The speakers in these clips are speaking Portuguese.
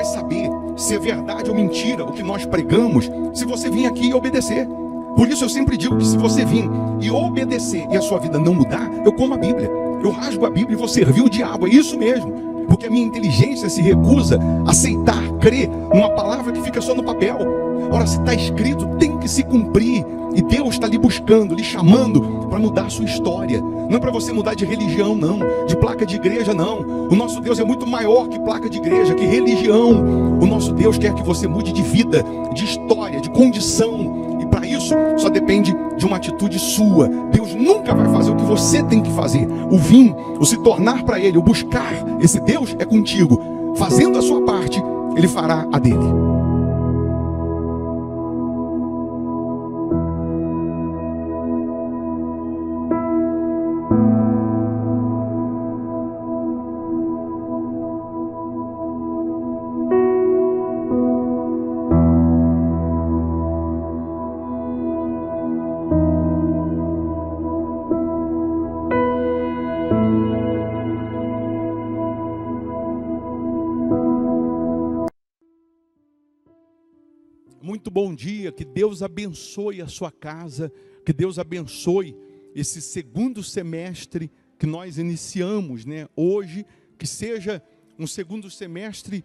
saber se é verdade ou mentira o que nós pregamos se você vir aqui e obedecer. Por isso eu sempre digo que se você vir e obedecer e a sua vida não mudar, eu como a Bíblia, eu rasgo a Bíblia e vou servir o diabo, é isso mesmo. Porque a minha inteligência se recusa a aceitar, crer numa palavra que fica só no papel. Ora, se está escrito, tem que se cumprir. E Deus está lhe buscando, lhe chamando para mudar a sua história. Não é para você mudar de religião, não. De placa de igreja, não. O nosso Deus é muito maior que placa de igreja, que religião. O nosso Deus quer que você mude de vida, de história, de condição. E para isso, só depende de uma atitude sua. Deus nunca vai fazer o que você tem que fazer. O vir, o se tornar para Ele, o buscar esse Deus é contigo. Fazendo a sua parte, Ele fará a dele. Muito bom dia, que Deus abençoe a sua casa, que Deus abençoe esse segundo semestre que nós iniciamos, né? Hoje, que seja um segundo semestre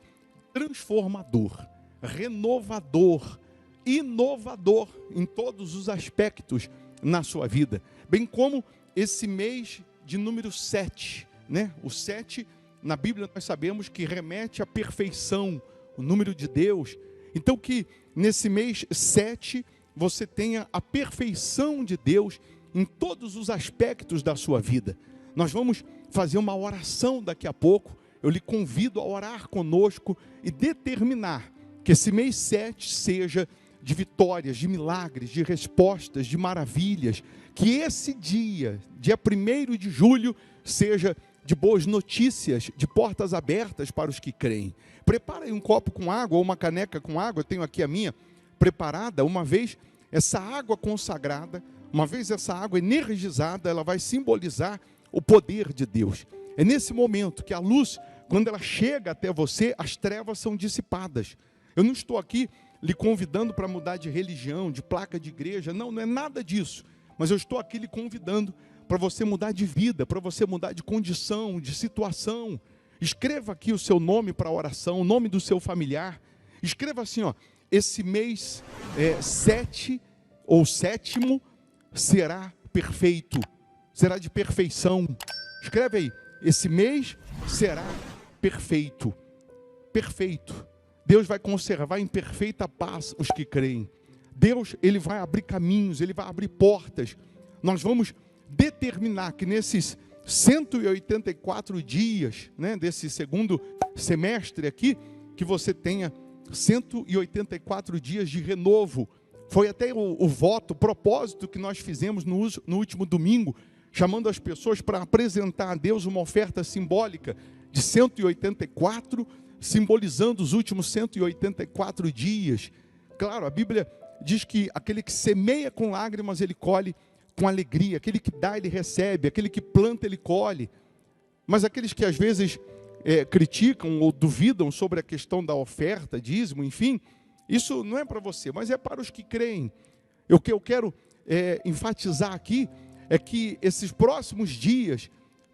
transformador, renovador, inovador em todos os aspectos na sua vida. Bem como esse mês de número 7, né? O 7, na Bíblia nós sabemos que remete à perfeição, o número de Deus. Então que nesse mês 7 você tenha a perfeição de Deus em todos os aspectos da sua vida. Nós vamos fazer uma oração daqui a pouco. Eu lhe convido a orar conosco e determinar que esse mês 7 seja de vitórias, de milagres, de respostas, de maravilhas. Que esse dia 1º de julho, seja de boas notícias, de portas abertas para os que creem. Prepara aí um copo com água ou uma caneca com água, eu tenho aqui a minha preparada. Uma vez essa água consagrada, uma vez essa água energizada, ela vai simbolizar o poder de Deus. É nesse momento que a luz, quando ela chega até você, as trevas são dissipadas. Eu não estou aqui lhe convidando para mudar de religião, de placa de igreja, não é nada disso. Mas eu estou aqui lhe convidando para você mudar de vida, para você mudar de condição, de situação. Escreva aqui o seu nome para a oração, o nome do seu familiar. Escreva assim, ó, esse mês 7 ou 7º será perfeito, será de perfeição. Escreve aí, esse mês será perfeito, perfeito. Deus vai conservar em perfeita paz os que creem. Deus, Ele vai abrir caminhos, Ele vai abrir portas. Nós vamos determinar que nesses 184 dias, né, desse segundo semestre aqui, que você tenha 184 dias de renovo. Foi até o voto, o propósito que nós fizemos no último domingo, chamando as pessoas para apresentar a Deus uma oferta simbólica de 184, simbolizando os últimos 184 dias. Claro, a Bíblia diz que aquele que semeia com lágrimas, ele colhe com alegria. Aquele que dá, ele recebe. Aquele que planta, ele colhe. Mas aqueles que às vezes criticam ou duvidam sobre a questão da oferta, dízimo, enfim, isso não é para você, mas é para os que creem. O que eu quero enfatizar aqui é que esses próximos dias,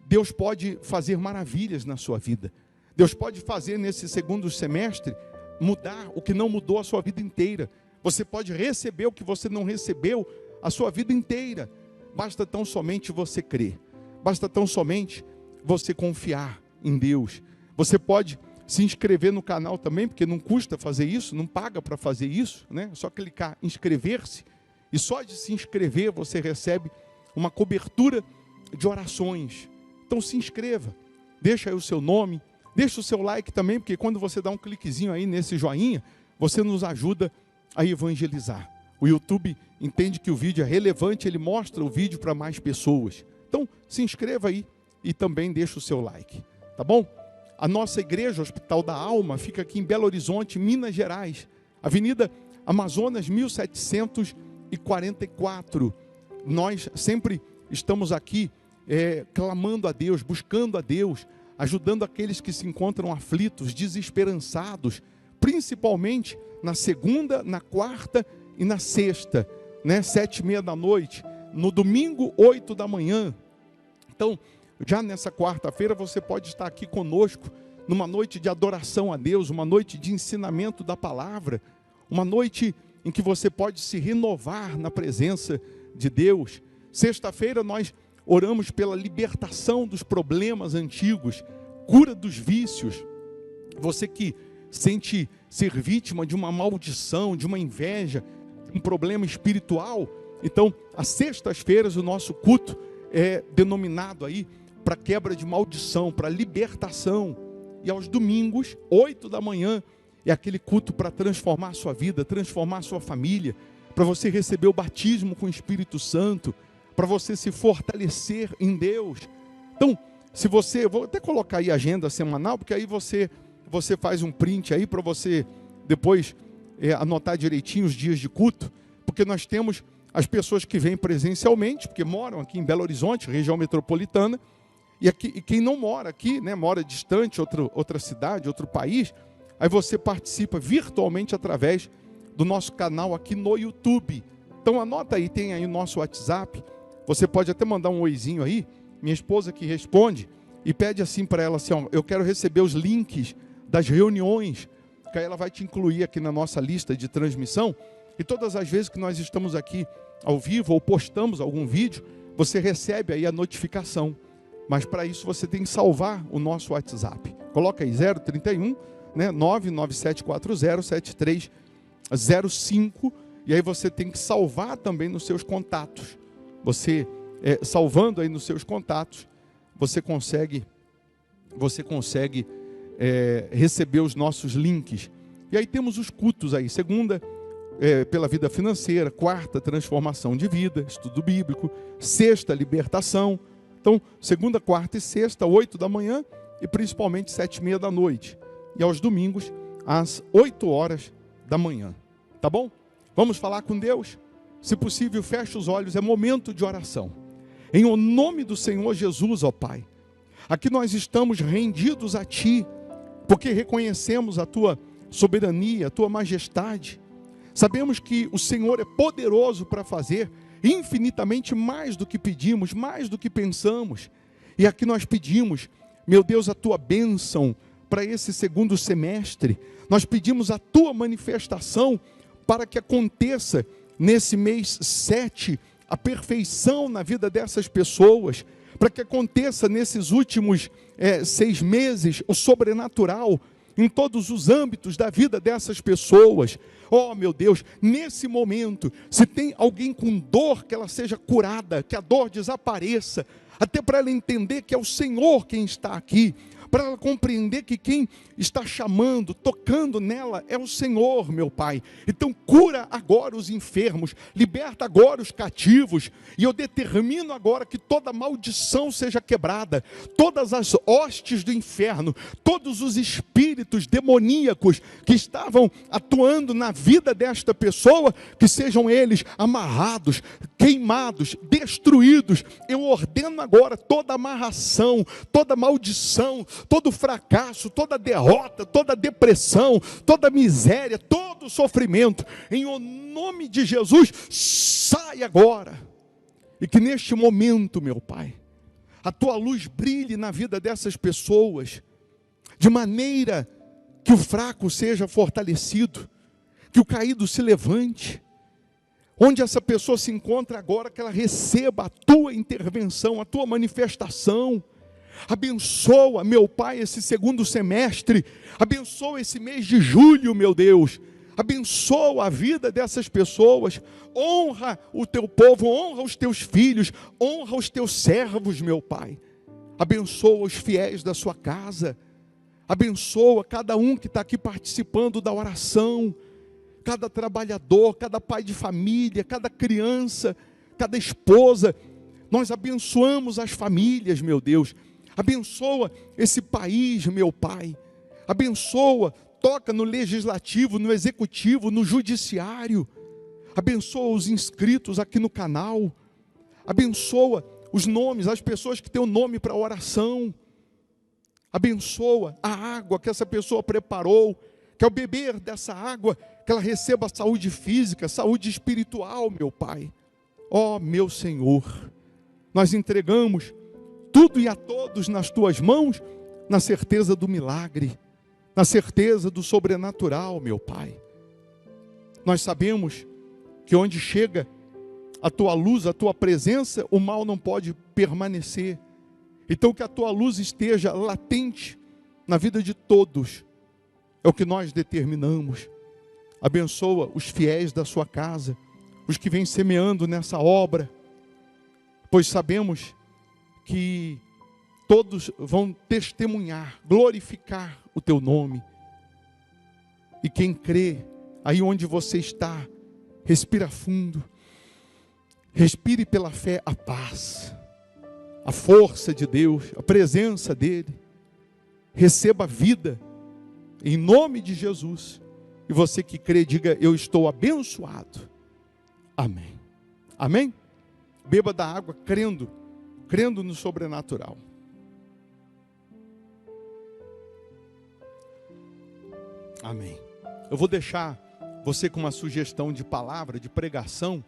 Deus pode fazer maravilhas na sua vida. Deus pode fazer nesse segundo semestre, mudar o que não mudou a sua vida inteira. Você pode receber o que você não recebeu a sua vida inteira. Basta tão somente você crer. Basta tão somente você confiar em Deus. Você pode se inscrever no canal também, porque não custa fazer isso, não paga para fazer isso, né? É só clicar em inscrever-se. E só de se inscrever você recebe uma cobertura de orações. Então se inscreva. Deixa aí o seu nome. Deixa o seu like também, porque quando você dá um cliquezinho aí nesse joinha, você nos ajuda a evangelizar. O YouTube entende que o vídeo é relevante, ele mostra o vídeo para mais pessoas. Então, se inscreva aí e também deixa o seu like, tá bom? A nossa igreja, Hospital da Alma, fica aqui em Belo Horizonte, Minas Gerais, Avenida Amazonas 1744. Nós sempre estamos aqui clamando a Deus, buscando a Deus, ajudando aqueles que se encontram aflitos, desesperançados, principalmente na segunda, na quarta e na sexta, né? 7h30 da noite, no domingo 8 da manhã. Então, já nessa quarta-feira você pode estar aqui conosco, numa noite de adoração a Deus, uma noite de ensinamento da palavra, uma noite em que você pode se renovar na presença de Deus. Sexta-feira nós oramos pela libertação dos problemas antigos, cura dos vícios. Você que sente ser vítima de uma maldição, de uma inveja, de um problema espiritual, então, às sextas-feiras o nosso culto é denominado aí para quebra de maldição, para libertação. E aos domingos, 8 da manhã, é aquele culto para transformar a sua vida, transformar a sua família, para você receber o batismo com o Espírito Santo, para você se fortalecer em Deus. Então, se você, vou até colocar aí a agenda semanal, porque aí você faz um print aí para você depois anotar direitinho os dias de culto, porque nós temos as pessoas que vêm presencialmente, porque moram aqui em Belo Horizonte, região metropolitana, e quem não mora aqui, né, mora distante, outra cidade, outro país, aí você participa virtualmente através do nosso canal aqui no YouTube. Então anota aí, tem aí o nosso WhatsApp, você pode até mandar um oizinho aí, minha esposa que responde, e pede assim para ela assim, ó, eu quero receber os links das reuniões, que aí ela vai te incluir aqui na nossa lista de transmissão, e todas as vezes que nós estamos aqui ao vivo ou postamos algum vídeo, você recebe aí a notificação. Mas para isso você tem que salvar o nosso WhatsApp. Coloca aí 031, né, 997407305, e aí você tem que salvar também nos seus contatos. Você, salvando aí nos seus contatos, você consegue receber os nossos links. E aí temos os cultos aí, segunda, pela vida financeira, quarta, transformação de vida, estudo bíblico, sexta, libertação. Então, segunda, quarta e sexta, 8 da manhã e principalmente 7h30 da noite. E aos domingos, às 8 horas da manhã. Tá bom? Vamos falar com Deus? Se possível, feche os olhos, é momento de oração. Em o nome do Senhor Jesus, ó Pai, aqui nós estamos rendidos a Ti, porque reconhecemos a Tua soberania, a Tua majestade. Sabemos que o Senhor é poderoso para fazer infinitamente mais do que pedimos, mais do que pensamos. E aqui nós pedimos, meu Deus, a Tua bênção para esse segundo semestre. Nós pedimos a Tua manifestação para que aconteça nesse mês 7 a perfeição na vida dessas pessoas, para que aconteça nesses últimos 6 meses o sobrenatural em todos os âmbitos da vida dessas pessoas. Oh, meu Deus, nesse momento, se tem alguém com dor, que ela seja curada, que a dor desapareça, até para ela entender que é o Senhor quem está aqui, para ela compreender que quem está chamando, tocando nela é o Senhor, meu Pai. Então cura agora os enfermos, liberta agora os cativos, e eu determino agora que toda maldição seja quebrada, todas as hostes do inferno, todos os espíritos demoníacos que estavam atuando na vida desta pessoa, que sejam eles amarrados, queimados, destruídos. Eu ordeno agora toda amarração, toda maldição, todo fracasso, toda derrota, toda depressão, toda miséria, todo sofrimento, em o nome de Jesus, sai agora. E que neste momento, meu Pai, a Tua luz brilhe na vida dessas pessoas, de maneira que o fraco seja fortalecido, que o caído se levante. Onde essa pessoa se encontra agora, que ela receba a Tua intervenção, a Tua manifestação. Abençoa, meu Pai, esse segundo semestre, abençoa esse mês de julho, meu Deus, abençoa a vida dessas pessoas, honra o Teu povo, honra os Teus filhos, honra os Teus servos, meu Pai, abençoa os fiéis da sua casa, abençoa cada um que está aqui participando da oração, cada trabalhador, cada pai de família, cada criança, cada esposa. Nós abençoamos as famílias, meu Deus. Abençoa esse país, meu Pai. Abençoa, toca no legislativo, no executivo, no judiciário. Abençoa os inscritos aqui no canal. Abençoa os nomes, as pessoas que têm o nome para oração. Abençoa a água que essa pessoa preparou, que ao beber dessa água, que ela receba saúde física, saúde espiritual, meu Pai. Ó meu Senhor, nós entregamos tudo e a todos nas Tuas mãos, na certeza do milagre, na certeza do sobrenatural, meu Pai. Nós sabemos que onde chega a Tua luz, a Tua presença, o mal não pode permanecer. Então que a Tua luz esteja latente na vida de todos, é o que nós determinamos. Abençoa os fiéis da Sua casa, os que vêm semeando nessa obra, pois sabemos que todos vão testemunhar, glorificar o Teu nome. E quem crê, aí onde você está, respira fundo, respire pela fé a paz, a força de Deus, a presença dEle. Receba a vida, em nome de Jesus. E você que crê, diga: eu estou abençoado. Amém. Amém? Beba da água crendo no sobrenatural. Amém. Eu vou deixar você com uma sugestão de palavra, de pregação,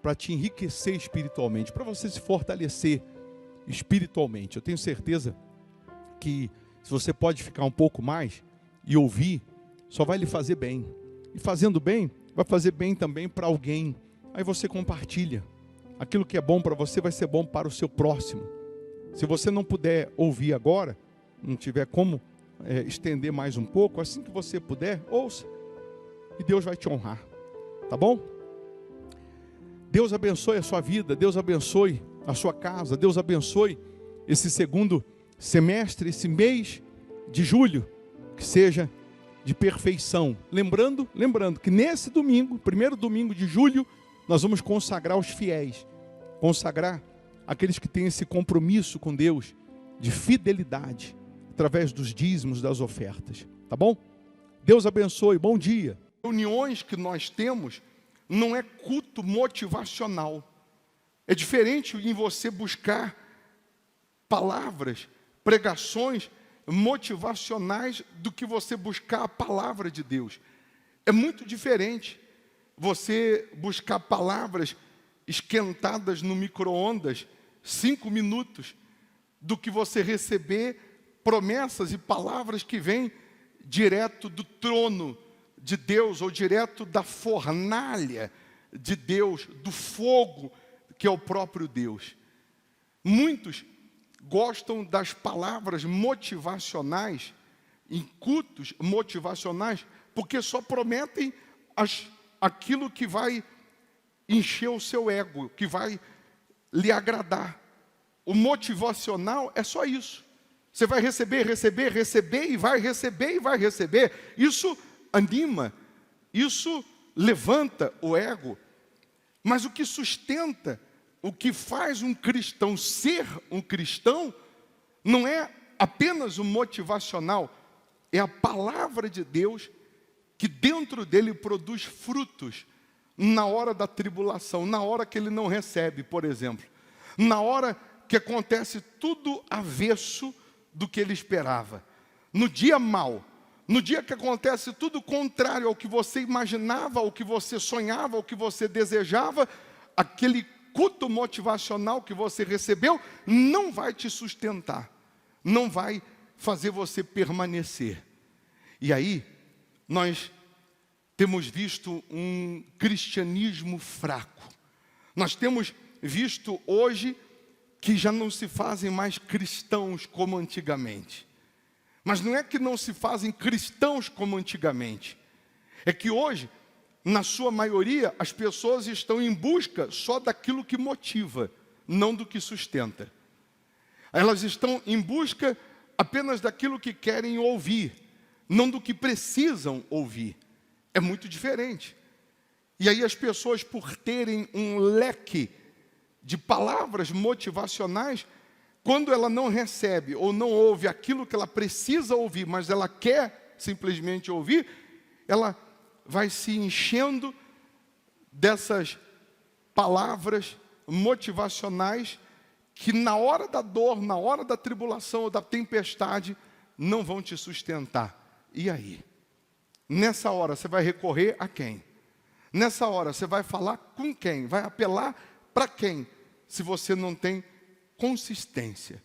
para te enriquecer espiritualmente, para você se fortalecer espiritualmente. Eu tenho certeza que se você pode ficar um pouco mais e ouvir, só vai lhe fazer bem. E fazendo bem, vai fazer bem também para alguém. Aí você compartilha. Aquilo que é bom para você vai ser bom para o seu próximo. Se você não puder ouvir agora, não tiver como estender mais um pouco, assim que você puder, ouça. E Deus vai te honrar. Tá bom? Deus abençoe a sua vida, Deus abençoe a sua casa, Deus abençoe esse segundo semestre, esse mês de julho, que seja de perfeição. Lembrando que nesse domingo, primeiro domingo de julho, nós vamos consagrar os fiéis, consagrar aqueles que têm esse compromisso com Deus, de fidelidade, através dos dízimos, das ofertas. Tá bom? Deus abençoe, bom dia. Reuniões que nós temos não é culto motivacional. É diferente em você buscar palavras, pregações motivacionais do que você buscar a palavra de Deus. É muito diferente você buscar palavras esquentadas no micro-ondas, 5 minutos, do que você receber promessas e palavras que vêm direto do trono de Deus, ou direto da fornalha de Deus, do fogo que é o próprio Deus. Muitos gostam das palavras motivacionais, em cultos motivacionais, porque só prometem aquilo que vai encher o seu ego, que vai lhe agradar. O motivacional é só isso. Você vai receber e vai receber. Isso anima, isso levanta o ego. Mas o que sustenta, o que faz um cristão ser um cristão, não é apenas o motivacional, é a palavra de Deus que dentro dele produz frutos na hora da tribulação, na hora que ele não recebe, por exemplo. Na hora que acontece tudo avesso do que ele esperava. No dia mau, no dia que acontece tudo contrário ao que você imaginava, ao que você sonhava, ao que você desejava, aquele culto motivacional que você recebeu não vai te sustentar, não vai fazer você permanecer. E aí, nós temos visto um cristianismo fraco. Nós temos visto hoje que já não se fazem mais cristãos como antigamente. Mas não é que não se fazem cristãos como antigamente. É que hoje, na sua maioria, as pessoas estão em busca só daquilo que motiva, não do que sustenta. Elas estão em busca apenas daquilo que querem ouvir, não do que precisam ouvir. É muito diferente. E aí as pessoas, por terem um leque de palavras motivacionais, quando ela não recebe ou não ouve aquilo que ela precisa ouvir, mas ela quer simplesmente ouvir, ela vai se enchendo dessas palavras motivacionais que na hora da dor, na hora da tribulação ou da tempestade, não vão te sustentar. E aí? Nessa hora você vai recorrer a quem? Nessa hora você vai falar com quem? Vai apelar para quem? Se você não tem consistência,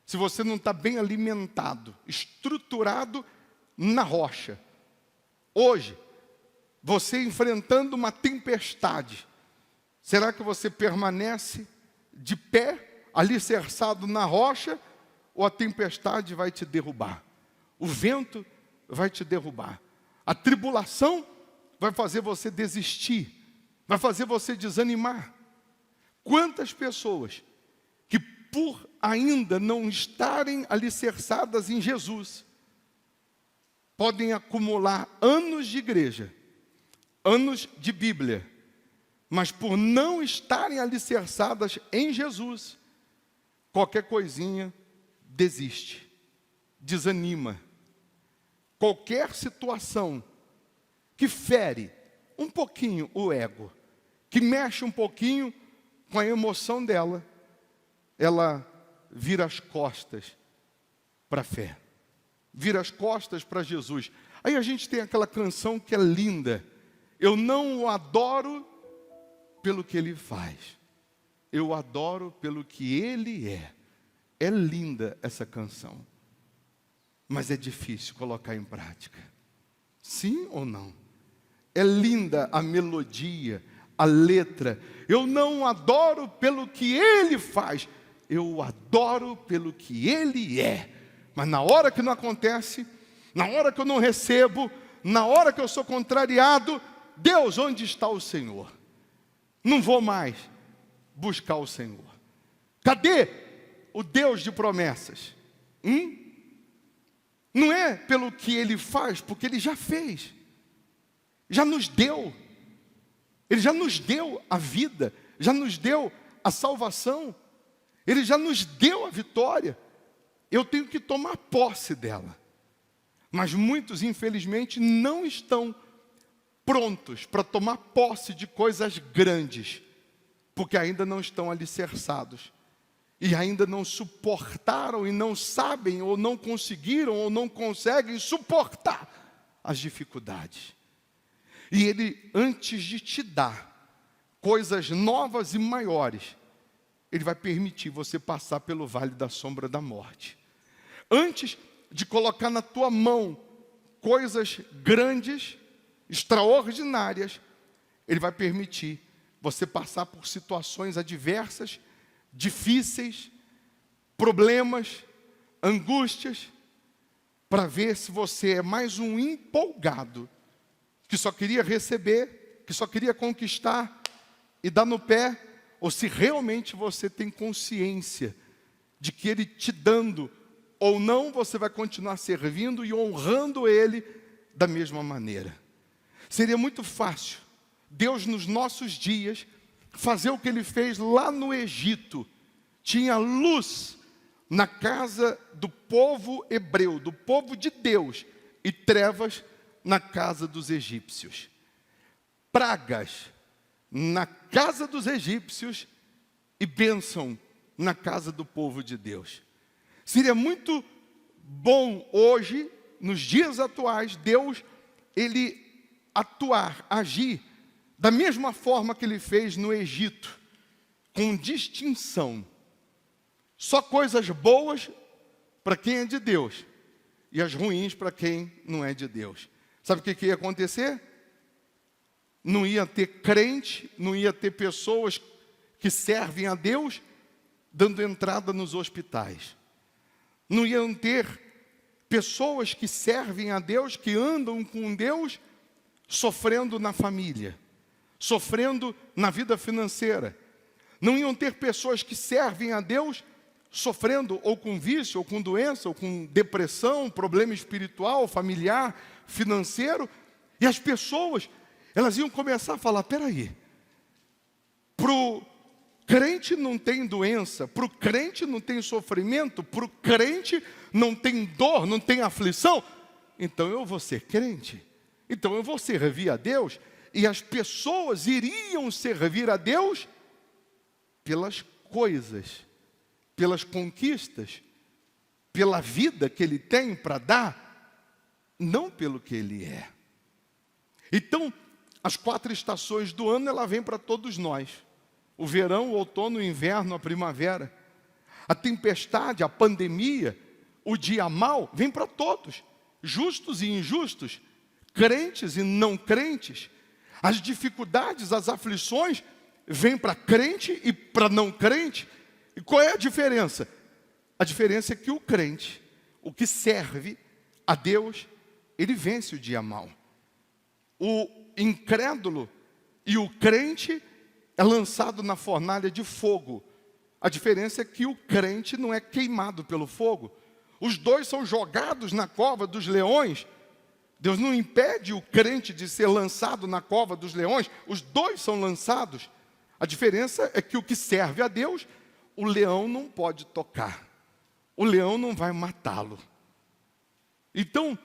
se você não está bem alimentado, estruturado na rocha. Hoje, você enfrentando uma tempestade, será que você permanece de pé, alicerçado na rocha, ou a tempestade vai te derrubar? O vento vai te derrubar. A tribulação vai fazer você desistir, vai fazer você desanimar. Quantas pessoas que por ainda não estarem alicerçadas em Jesus, podem acumular anos de igreja, anos de Bíblia, mas por não estarem alicerçadas em Jesus, qualquer coisinha desiste, desanima. Qualquer situação que fere um pouquinho o ego, que mexe um pouquinho com a emoção dela, ela vira as costas para a fé, vira as costas para Jesus. Aí a gente tem aquela canção que é linda: eu não o adoro pelo que ele faz, eu o adoro pelo que ele é. É linda essa canção, mas é difícil colocar em prática. Sim ou não? É linda a melodia, a letra. Eu não o adoro pelo que ele faz, eu o adoro pelo que ele é. Mas na hora que não acontece, na hora que eu não recebo, na hora que eu sou contrariado, Deus, onde está o Senhor? Não vou mais buscar o Senhor. Cadê o Deus de promessas? Não é pelo que ele faz, porque ele já fez, já nos deu. Ele já nos deu a vida, já nos deu a salvação, ele já nos deu a vitória. Eu tenho que tomar posse dela. Mas muitos, infelizmente, não estão prontos para tomar posse de coisas grandes, porque ainda não estão alicerçados, e ainda não suportaram, e não sabem, ou não conseguiram, ou não conseguem suportar as dificuldades. E ele, antes de te dar coisas novas e maiores, ele vai permitir você passar pelo vale da sombra da morte. Antes de colocar na tua mão coisas grandes, extraordinárias, ele vai permitir você passar por situações adversas, difíceis, problemas, angústias, para ver se você é mais um empolgado, que só queria receber, que só queria conquistar e dar no pé, ou se realmente você tem consciência de que ele te dando ou não, você vai continuar servindo e honrando ele da mesma maneira. Seria muito fácil Deus, nos nossos dias, fazer o que ele fez lá no Egito. Tinha luz na casa do povo hebreu, do povo de Deus, e trevas na casa dos egípcios. Pragas na casa dos egípcios e bênção na casa do povo de Deus. Seria muito bom hoje, nos dias atuais, Deus, ele atuar, agir da mesma forma que ele fez no Egito, com distinção. Só coisas boas para quem é de Deus e as ruins para quem não é de Deus. Sabe o que ia acontecer? Não ia ter crente, não ia ter pessoas que servem a Deus dando entrada nos hospitais. Não iam ter pessoas que servem a Deus, que andam com Deus, sofrendo na família, sofrendo na vida financeira. Não iam ter pessoas que servem a Deus, sofrendo ou com vício, ou com doença, ou com depressão, problema espiritual, familiar, financeiro. E as pessoas, elas iam começar a falar: peraí, para o crente não tem doença, para o crente não tem sofrimento, para o crente não tem dor, não tem aflição, então eu vou ser crente, então eu vou servir a Deus. E as pessoas iriam servir a Deus pelas coisas, pelas conquistas, pela vida que ele tem para dar, não pelo que ele é. Então, as 4 estações do ano, ela vem para todos nós. O verão, o outono, o inverno, a primavera. A tempestade, a pandemia, o dia mau, vem para todos. Justos e injustos, crentes e não crentes. As dificuldades, as aflições, vêm para crente e para não crente. E qual é a diferença? A diferença é que o crente, o que serve a Deus, ele vence o dia mau. O incrédulo e o crente é lançado na fornalha de fogo. A diferença é que o crente não é queimado pelo fogo. Os dois são jogados na cova dos leões. Deus não impede o crente de ser lançado na cova dos leões. Os dois são lançados. A diferença é que o que serve a Deus, o leão não pode tocar. O leão não vai matá-lo. Então,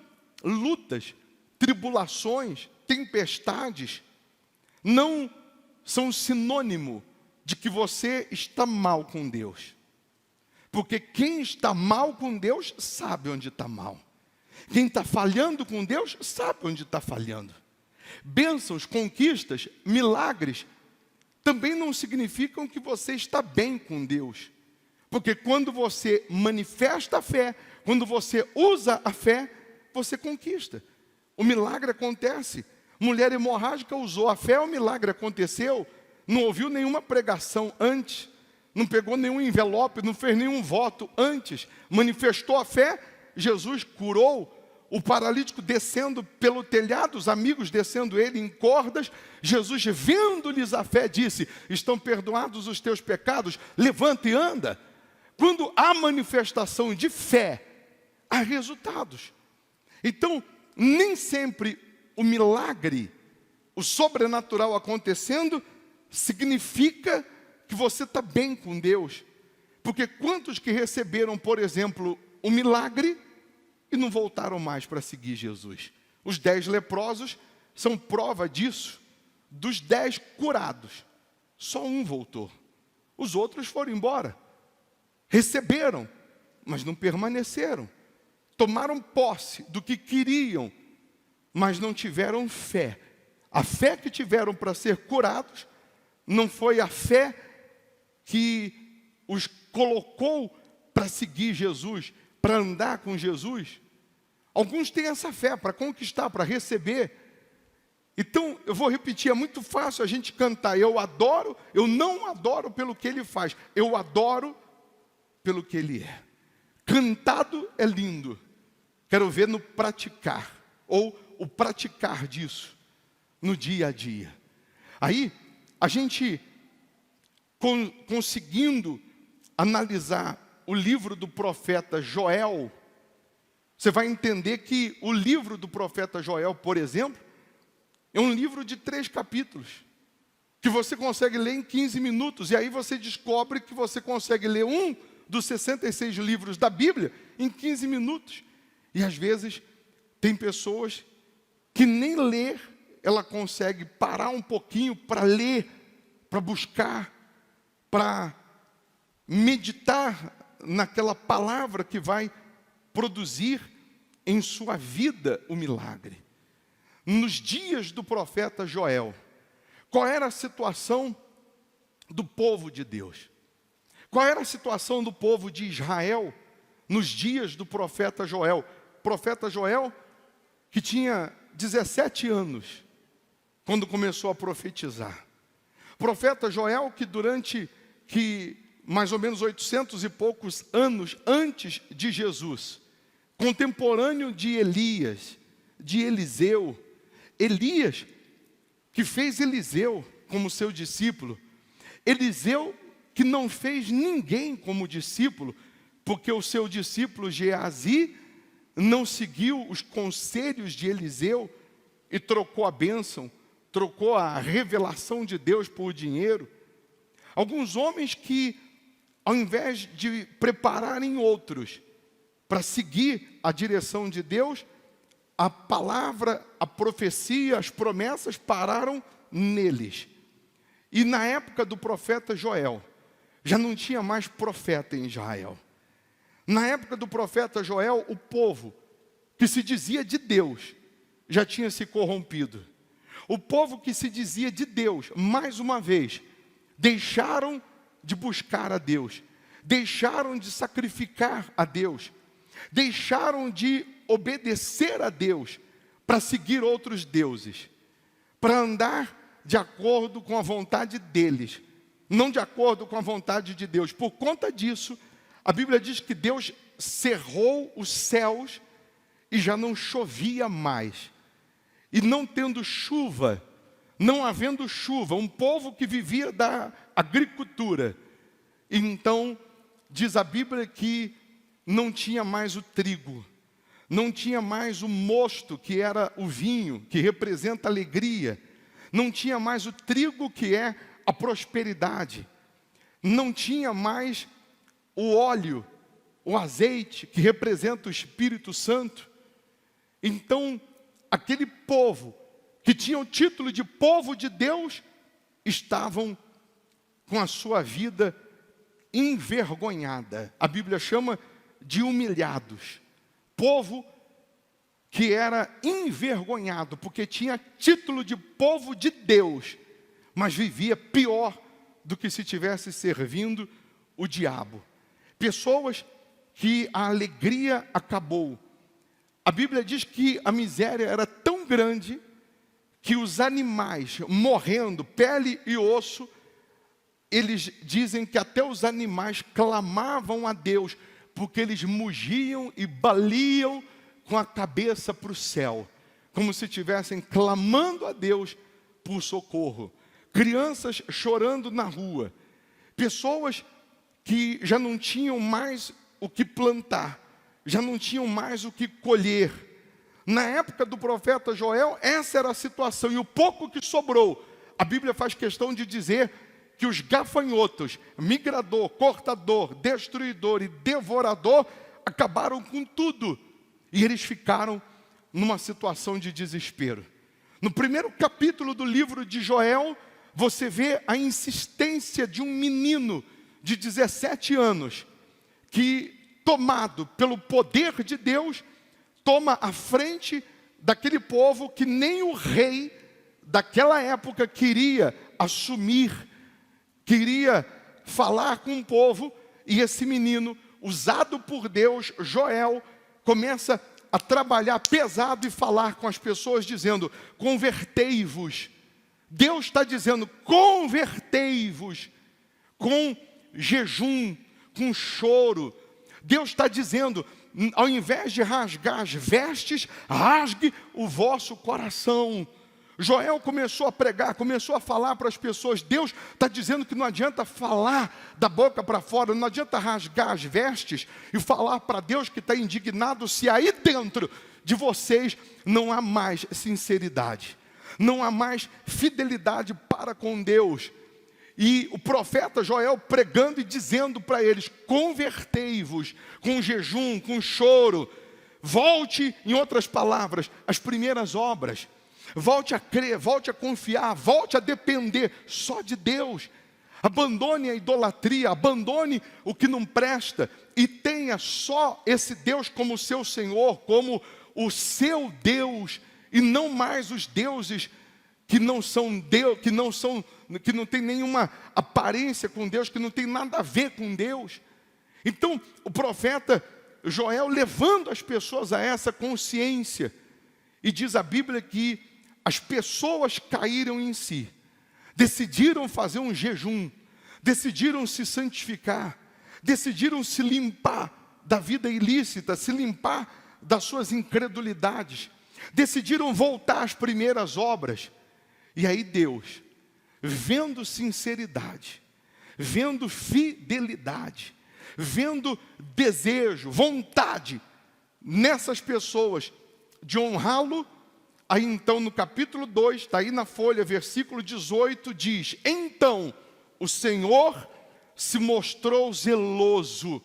lutas, tribulações, tempestades, não são sinônimo de que você está mal com Deus. Porque quem está mal com Deus sabe onde está mal. Quem está falhando com Deus sabe onde está falhando. Bênçãos, conquistas, milagres também não significam que você está bem com Deus. Porque quando você manifesta a fé, quando você usa a fé, você conquista. O milagre acontece. Mulher hemorrágica usou a fé, o milagre aconteceu. Não ouviu nenhuma pregação antes. Não pegou nenhum envelope, não fez nenhum voto antes. Manifestou a fé, Jesus curou. O paralítico descendo pelo telhado, os amigos descendo ele em cordas. Jesus, vendo-lhes a fé, disse: estão perdoados os teus pecados, levanta e anda. Quando há manifestação de fé, há resultados. Então, nem sempre o milagre, o sobrenatural acontecendo, significa que você está bem com Deus. Porque quantos que receberam, por exemplo, o milagre e não voltaram mais para seguir Jesus? Os 10 leprosos são prova disso. Dos 10 curados, só um voltou. Os outros foram embora. Receberam, mas não permaneceram. Tomaram posse do que queriam, mas não tiveram fé. A fé que tiveram para ser curados não foi a fé que os colocou para seguir Jesus, para andar com Jesus. Alguns têm essa fé para conquistar, para receber. Então, eu vou repetir, é muito fácil a gente cantar: eu adoro, eu não adoro pelo que Ele faz, eu adoro pelo que Ele é. Cantado é lindo, quero ver no praticar, ou o praticar disso, no dia a dia. Aí, a gente conseguindo analisar o livro do profeta Joel, você vai entender que o livro do profeta Joel, por exemplo, é um livro de 3 capítulos, que você consegue ler em 15 minutos, e aí você descobre que você consegue ler um dos 66 livros da Bíblia em 15 minutos. E às vezes tem pessoas que nem ler, ela consegue parar um pouquinho para ler, para buscar, para meditar naquela palavra que vai produzir em sua vida o milagre. Nos dias do profeta Joel, qual era a situação do povo de Deus? Qual era a situação do povo de Israel nos dias do profeta Joel? Profeta Joel, que tinha 17 anos, quando começou a profetizar. Profeta Joel, que durante mais ou menos 800 e poucos anos antes de Jesus, contemporâneo de Elias, de Eliseu. Elias, que fez Eliseu como seu discípulo. Eliseu, que não fez ninguém como discípulo, porque o seu discípulo Geazi não seguiu os conselhos de Eliseu e trocou a bênção, trocou a revelação de Deus por dinheiro. Alguns homens que, ao invés de prepararem outros para seguir a direção de Deus, a palavra, a profecia, as promessas pararam neles. E na época do profeta Joel, já não tinha mais profeta em Israel. Na época do profeta Joel, o povo que se dizia de Deus já tinha se corrompido. O povo que se dizia de Deus, mais uma vez, deixaram de buscar a Deus, deixaram de sacrificar a Deus, deixaram de obedecer a Deus para seguir outros deuses, para andar de acordo com a vontade deles, não de acordo com a vontade de Deus. Por conta disso, a Bíblia diz que Deus cerrou os céus e já não chovia mais. E não tendo chuva, não havendo chuva, um povo que vivia da agricultura. Então, diz a Bíblia que não tinha mais o trigo, não tinha mais o mosto, que era o vinho, que representa a alegria, não tinha mais o trigo, que é a prosperidade, não tinha mais o óleo, o azeite, que representa o Espírito Santo. Então, aquele povo que tinha o título de povo de Deus, estavam com a sua vida envergonhada. A Bíblia chama de humilhados. Povo que era envergonhado, porque tinha título de povo de Deus, mas vivia pior do que se tivesse servindo o diabo. Pessoas que a alegria acabou. A Bíblia diz que a miséria era tão grande que os animais morrendo, pele e osso, eles dizem que até os animais clamavam a Deus, porque eles mugiam e baliam com a cabeça para o céu, como se estivessem clamando a Deus por socorro. Crianças chorando na rua, pessoas que já não tinham mais o que plantar, já não tinham mais o que colher. Na época do profeta Joel, essa era a situação, e o pouco que sobrou, a Bíblia faz questão de dizer que os gafanhotos, migrador, cortador, destruidor e devorador, acabaram com tudo, e eles ficaram numa situação de desespero. No primeiro capítulo do livro de Joel, você vê a insistência de um menino de 17 anos, que, tomado pelo poder de Deus, toma a frente daquele povo que nem o rei daquela época queria assumir, queria falar com o povo, e esse menino, usado por Deus, Joel, começa a trabalhar pesado e falar com as pessoas, dizendo: convertei-vos. Deus está dizendo: convertei-vos, com jejum, com choro. Deus está dizendo: ao invés de rasgar as vestes, rasgue o vosso coração. Joel começou a pregar, começou a falar para as pessoas. Deus está dizendo que não adianta falar da boca para fora, não adianta rasgar as vestes e falar para Deus que está indignado, se aí dentro de vocês não há mais sinceridade, não há mais fidelidade para com Deus. E o profeta Joel pregando e dizendo para eles: convertei-vos, com jejum, com choro. Volte, em outras palavras, às primeiras obras. Volte a crer, volte a confiar, volte a depender só de Deus. Abandone a idolatria, abandone o que não presta e tenha só esse Deus como seu Senhor, como o seu Deus, e não mais os deuses que não são Deus, que não tem nenhuma aparência com Deus, que não tem nada a ver com Deus. Então, o profeta Joel levando as pessoas a essa consciência, e diz a Bíblia que as pessoas caíram em si, decidiram fazer um jejum, decidiram se santificar, decidiram se limpar da vida ilícita, se limpar das suas incredulidades, decidiram voltar às primeiras obras. E aí Deus, vendo sinceridade, vendo fidelidade, vendo desejo, vontade nessas pessoas de honrá-lo, aí então no capítulo 2, está aí na folha, versículo 18, diz: então o Senhor se mostrou zeloso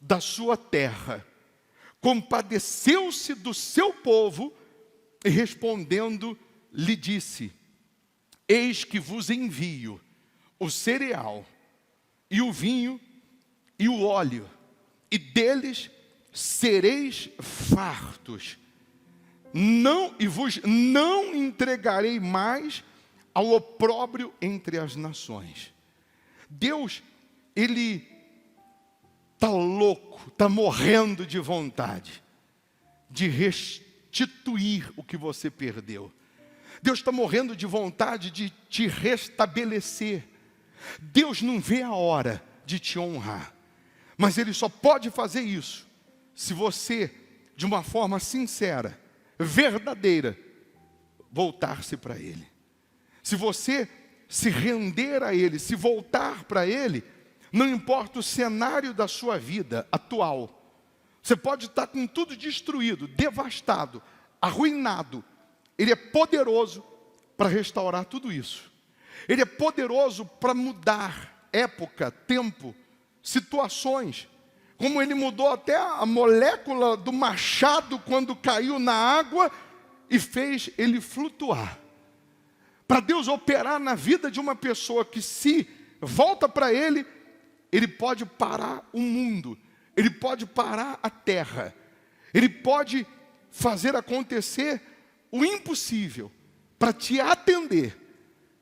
da sua terra, compadeceu-se do seu povo, e respondendo lhe disse: eis que vos envio o cereal, e o vinho, e o óleo, e deles sereis fartos. vos não entregarei mais ao opróbrio entre as nações. Deus, Ele está louco, está morrendo de vontade de restituir o que você perdeu. Deus está morrendo de vontade de te restabelecer. Deus não vê a hora de te honrar, mas Ele só pode fazer isso se você, de uma forma sincera, verdadeira, voltar-se para Ele. Se você se render a Ele, se voltar para Ele, não importa o cenário da sua vida atual, você pode estar com tudo destruído, devastado, arruinado. Ele é poderoso para restaurar tudo isso. Ele é poderoso para mudar época, tempo, situações. Como Ele mudou até a molécula do machado quando caiu na água e fez ele flutuar. Para Deus operar na vida de uma pessoa que se volta para Ele, Ele pode parar o mundo, Ele pode parar a terra, Ele pode fazer acontecer o impossível para te atender,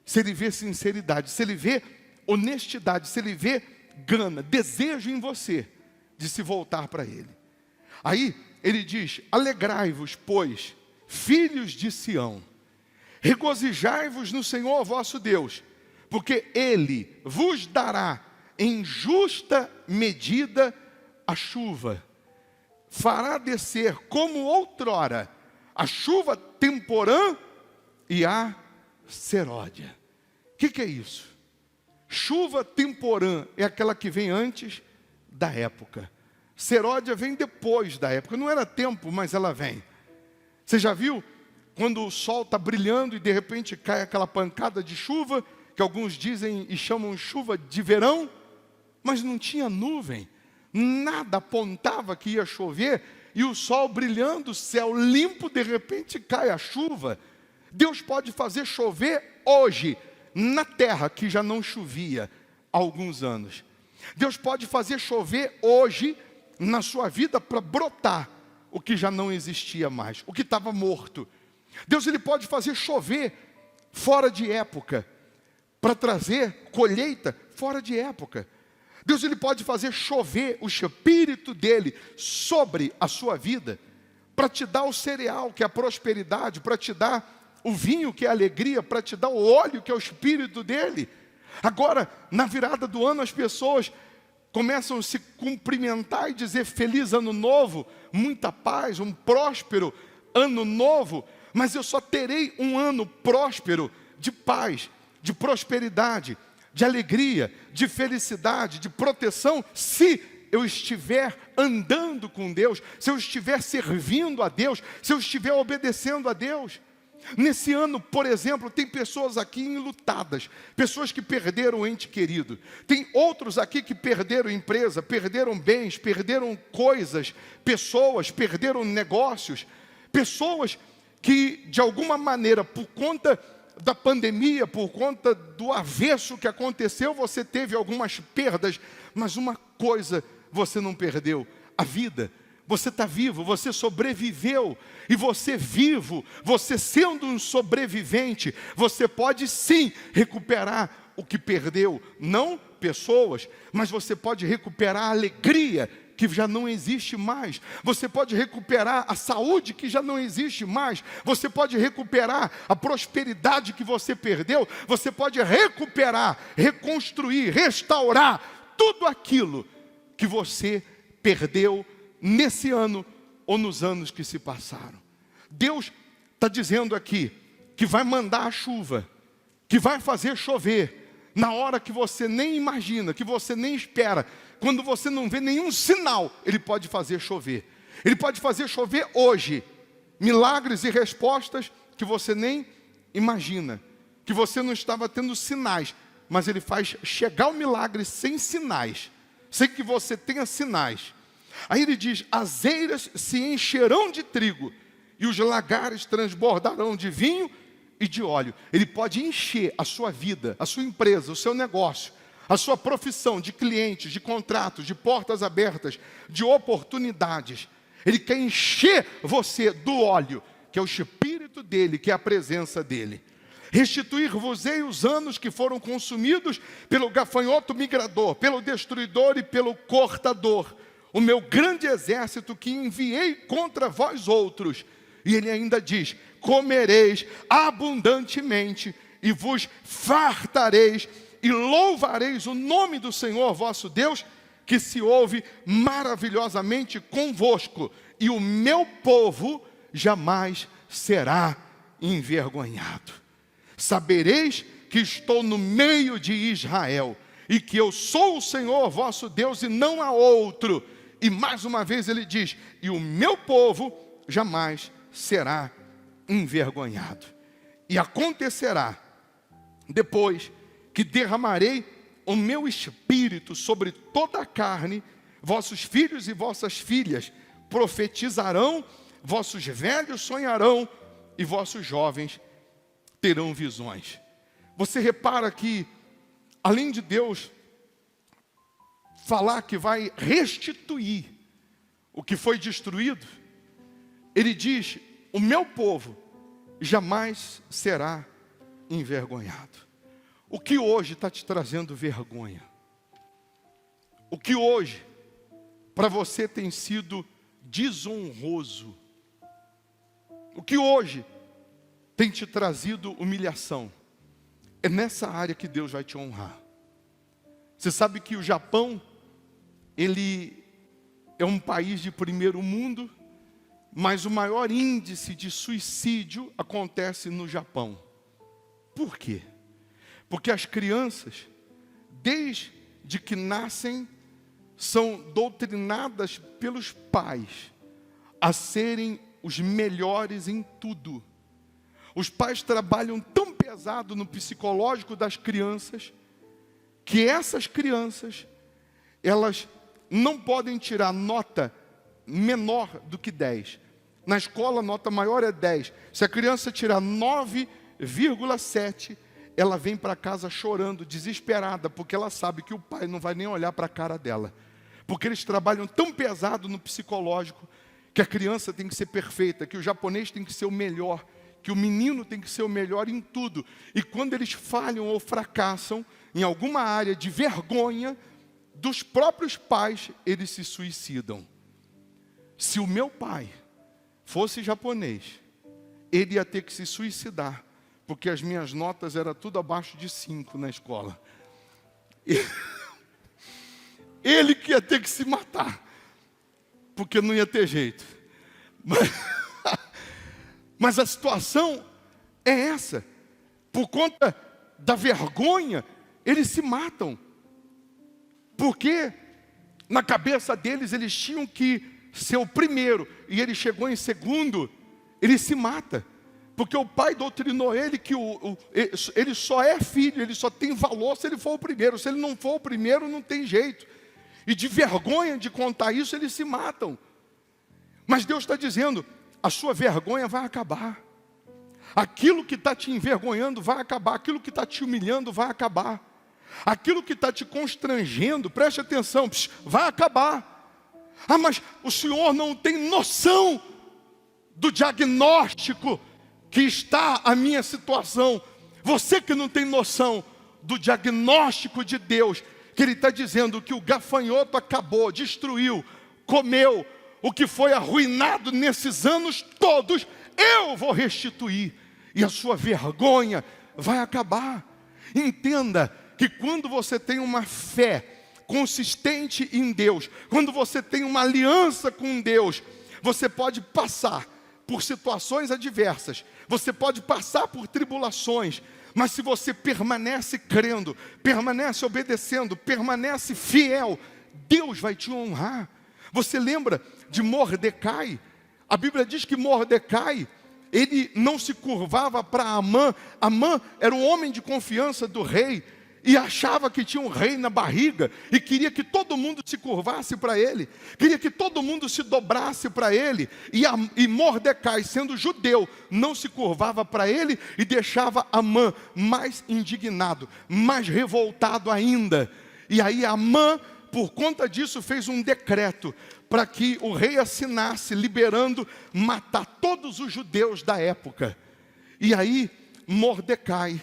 se Ele vê sinceridade, se Ele vê honestidade, se Ele vê gana, desejo em você de se voltar para Ele. Aí Ele diz: alegrai-vos, pois, filhos de Sião, regozijai-vos no Senhor vosso Deus, porque Ele vos dará em justa medida a chuva, fará descer como outrora a chuva temporã e a seródia. O que é isso? Chuva temporã é aquela que vem antes da época. Seródia vem depois da época. Não era tempo, mas ela vem. Você já viu quando o sol está brilhando e de repente cai aquela pancada de chuva, que alguns dizem e chamam chuva de verão, mas não tinha nuvem, nada apontava que ia chover, e o sol brilhando, o céu limpo, de repente cai a chuva. Deus pode fazer chover hoje na terra que já não chovia há alguns anos. Deus pode fazer chover hoje na sua vida para brotar o que já não existia mais, o que estava morto. Deus, Ele pode fazer chover fora de época, para trazer colheita fora de época. Deus, Ele pode fazer chover o Espírito dEle sobre a sua vida, para te dar o cereal, que é a prosperidade, para te dar o vinho, que é a alegria, para te dar o óleo, que é o Espírito dEle. Agora, na virada do ano, as pessoas começam a se cumprimentar e dizer feliz ano novo, muita paz, um próspero ano novo, mas eu só terei um ano próspero de paz, de prosperidade, de alegria, de felicidade, de proteção, se eu estiver andando com Deus, se eu estiver servindo a Deus, se eu estiver obedecendo a Deus. Nesse ano, por exemplo, tem pessoas aqui enlutadas, pessoas que perderam um ente querido. Tem outros aqui que perderam empresa, perderam bens, perderam coisas, pessoas, perderam negócios. Pessoas que, de alguma maneira, por conta da pandemia, por conta do avesso que aconteceu, você teve algumas perdas, mas uma coisa você não perdeu: a vida. Você está vivo, você sobreviveu, e você vivo, você sendo um sobrevivente, você pode sim recuperar o que perdeu, não pessoas, mas você pode recuperar a alegria que já não existe mais, você pode recuperar a saúde que já não existe mais, você pode recuperar a prosperidade que você perdeu, você pode recuperar, reconstruir, restaurar tudo aquilo que você perdeu nesse ano ou nos anos que se passaram. Deus está dizendo aqui que vai mandar a chuva, que vai fazer chover na hora que você nem imagina, que você nem espera. Quando você não vê nenhum sinal, Ele pode fazer chover. Ele pode fazer chover hoje milagres e respostas que você nem imagina, que você não estava tendo sinais, mas Ele faz chegar o milagre sem sinais, sem que você tenha sinais. Aí Ele diz: as eiras se encherão de trigo e os lagares transbordarão de vinho e de óleo. Ele pode encher a sua vida, a sua empresa, o seu negócio, a sua profissão de clientes, de contratos, de portas abertas, de oportunidades. Ele quer encher você do óleo que é o Espírito dele, que é a presença dele. Restituir-vos-ei os anos que foram consumidos pelo gafanhoto migrador, pelo destruidor e pelo cortador, o meu grande exército que enviei contra vós outros. E ele ainda diz: comereis abundantemente e vos fartareis e louvareis o nome do Senhor vosso Deus, que se ouve maravilhosamente convosco, e o meu povo jamais será envergonhado. Sabereis que estou no meio de Israel, e que eu sou o Senhor vosso Deus, e não há outro. E mais uma vez ele diz: e o meu povo jamais será envergonhado. E acontecerá, depois que derramarei o meu espírito sobre toda a carne, vossos filhos e vossas filhas profetizarão, vossos velhos sonharão, e vossos jovens terão visões. Você repara que, além de Deus falar que vai restituir o que foi destruído, ele diz: o meu povo jamais será envergonhado. O que hoje está te trazendo vergonha? O que hoje para você tem sido desonroso? O que hoje tem te trazido humilhação? É nessa área que Deus vai te honrar. Você sabe que o Japão, ele é um país de primeiro mundo, mas o maior índice de suicídio acontece no Japão. Por quê? Porque as crianças, desde que nascem, são doutrinadas pelos pais a serem os melhores em tudo. Os pais trabalham tão pesado no psicológico das crianças, que essas crianças, elas não podem tirar nota menor do que 10. Na escola, a nota maior é 10. Se a criança tirar 9,7, ela vem para casa chorando, desesperada, porque ela sabe que o pai não vai nem olhar para a cara dela. Porque eles trabalham tão pesado no psicológico, que a criança tem que ser perfeita, que o japonês tem que ser o melhor, que o menino tem que ser o melhor em tudo. E quando eles falham ou fracassam em alguma área de vergonha dos próprios pais, eles se suicidam. Se o meu pai fosse japonês, ele ia ter que se suicidar, porque as minhas notas eram tudo abaixo de 5 na escola. Ele que ia ter que se matar, porque não ia ter jeito. Mas a situação é essa. Por conta da vergonha, eles se matam. Porque na cabeça deles, eles tinham que ser o primeiro, e ele chegou em segundo, ele se mata. Porque o pai doutrinou ele que ele só é filho, ele só tem valor se ele for o primeiro. Se ele não for o primeiro, não tem jeito. E de vergonha de contar isso, eles se matam. Mas Deus está dizendo: a sua vergonha vai acabar. Aquilo que está te envergonhando vai acabar. Aquilo que está te humilhando vai acabar. Aquilo que está te constrangendo, preste atenção, vai acabar. Ah, mas o senhor não tem noção do diagnóstico que está a minha situação. Você que não tem noção do diagnóstico de Deus, que Ele está dizendo que o gafanhoto acabou, destruiu, comeu, o que foi arruinado nesses anos todos, eu vou restituir, e a sua vergonha vai acabar. Entenda que quando você tem uma fé consistente em Deus, quando você tem uma aliança com Deus, você pode passar por situações adversas, você pode passar por tribulações, mas se você permanece crendo, permanece obedecendo, permanece fiel, Deus vai te honrar. Você lembra de Mordecai? A Bíblia diz que Mordecai, ele não se curvava para Amã. Amã era um homem de confiança do rei, e achava que tinha um rei na barriga, e queria que todo mundo se curvasse para ele, queria que todo mundo se dobrasse para ele, e Mordecai, sendo judeu, não se curvava para ele, e deixava Amã mais indignado, mais revoltado ainda. E aí Amã por conta disso, fez um decreto para que o rei assinasse, liberando matar todos os judeus da época. E aí, Mordecai,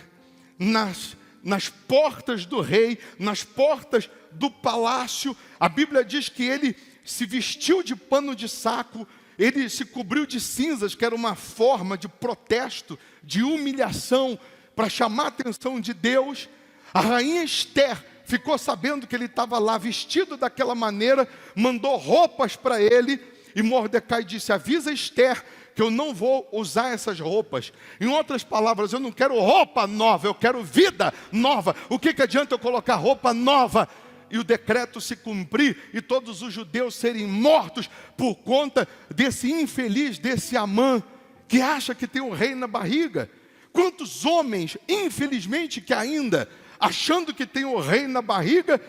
nas portas do rei, nas portas do palácio, a Bíblia diz que ele se vestiu de pano de saco, ele se cobriu de cinzas, que era uma forma de protesto, de humilhação, para chamar a atenção de Deus. A rainha Esther ficou sabendo que ele estava lá vestido daquela maneira, mandou roupas para ele, e Mordecai disse: avisa Esther que eu não vou usar essas roupas. Em outras palavras, eu não quero roupa nova, eu quero vida nova. O que adianta eu colocar roupa nova e o decreto se cumprir e todos os judeus serem mortos por conta desse infeliz, desse Amã, que acha que tem um rei na barriga? Quantos homens, infelizmente, que ainda, achando que tem o rei na barriga,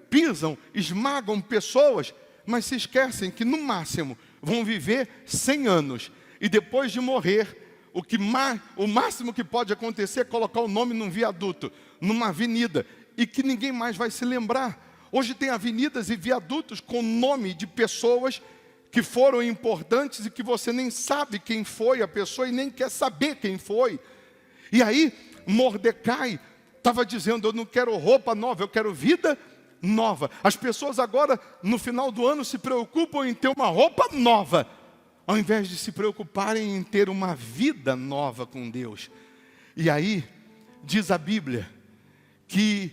pisam, esmagam pessoas, mas se esquecem que no máximo vão viver 100 anos. E depois de morrer, o máximo que pode acontecer é colocar o nome num viaduto, numa avenida, e que ninguém mais vai se lembrar. Hoje tem avenidas e viadutos com nome de pessoas que foram importantes e que você nem sabe quem foi a pessoa e nem quer saber quem foi. E aí, Mordecai estava dizendo: eu não quero roupa nova, eu quero vida nova. As pessoas agora, no final do ano, se preocupam em ter uma roupa nova, ao invés de se preocuparem em ter uma vida nova com Deus. E aí, diz a Bíblia, que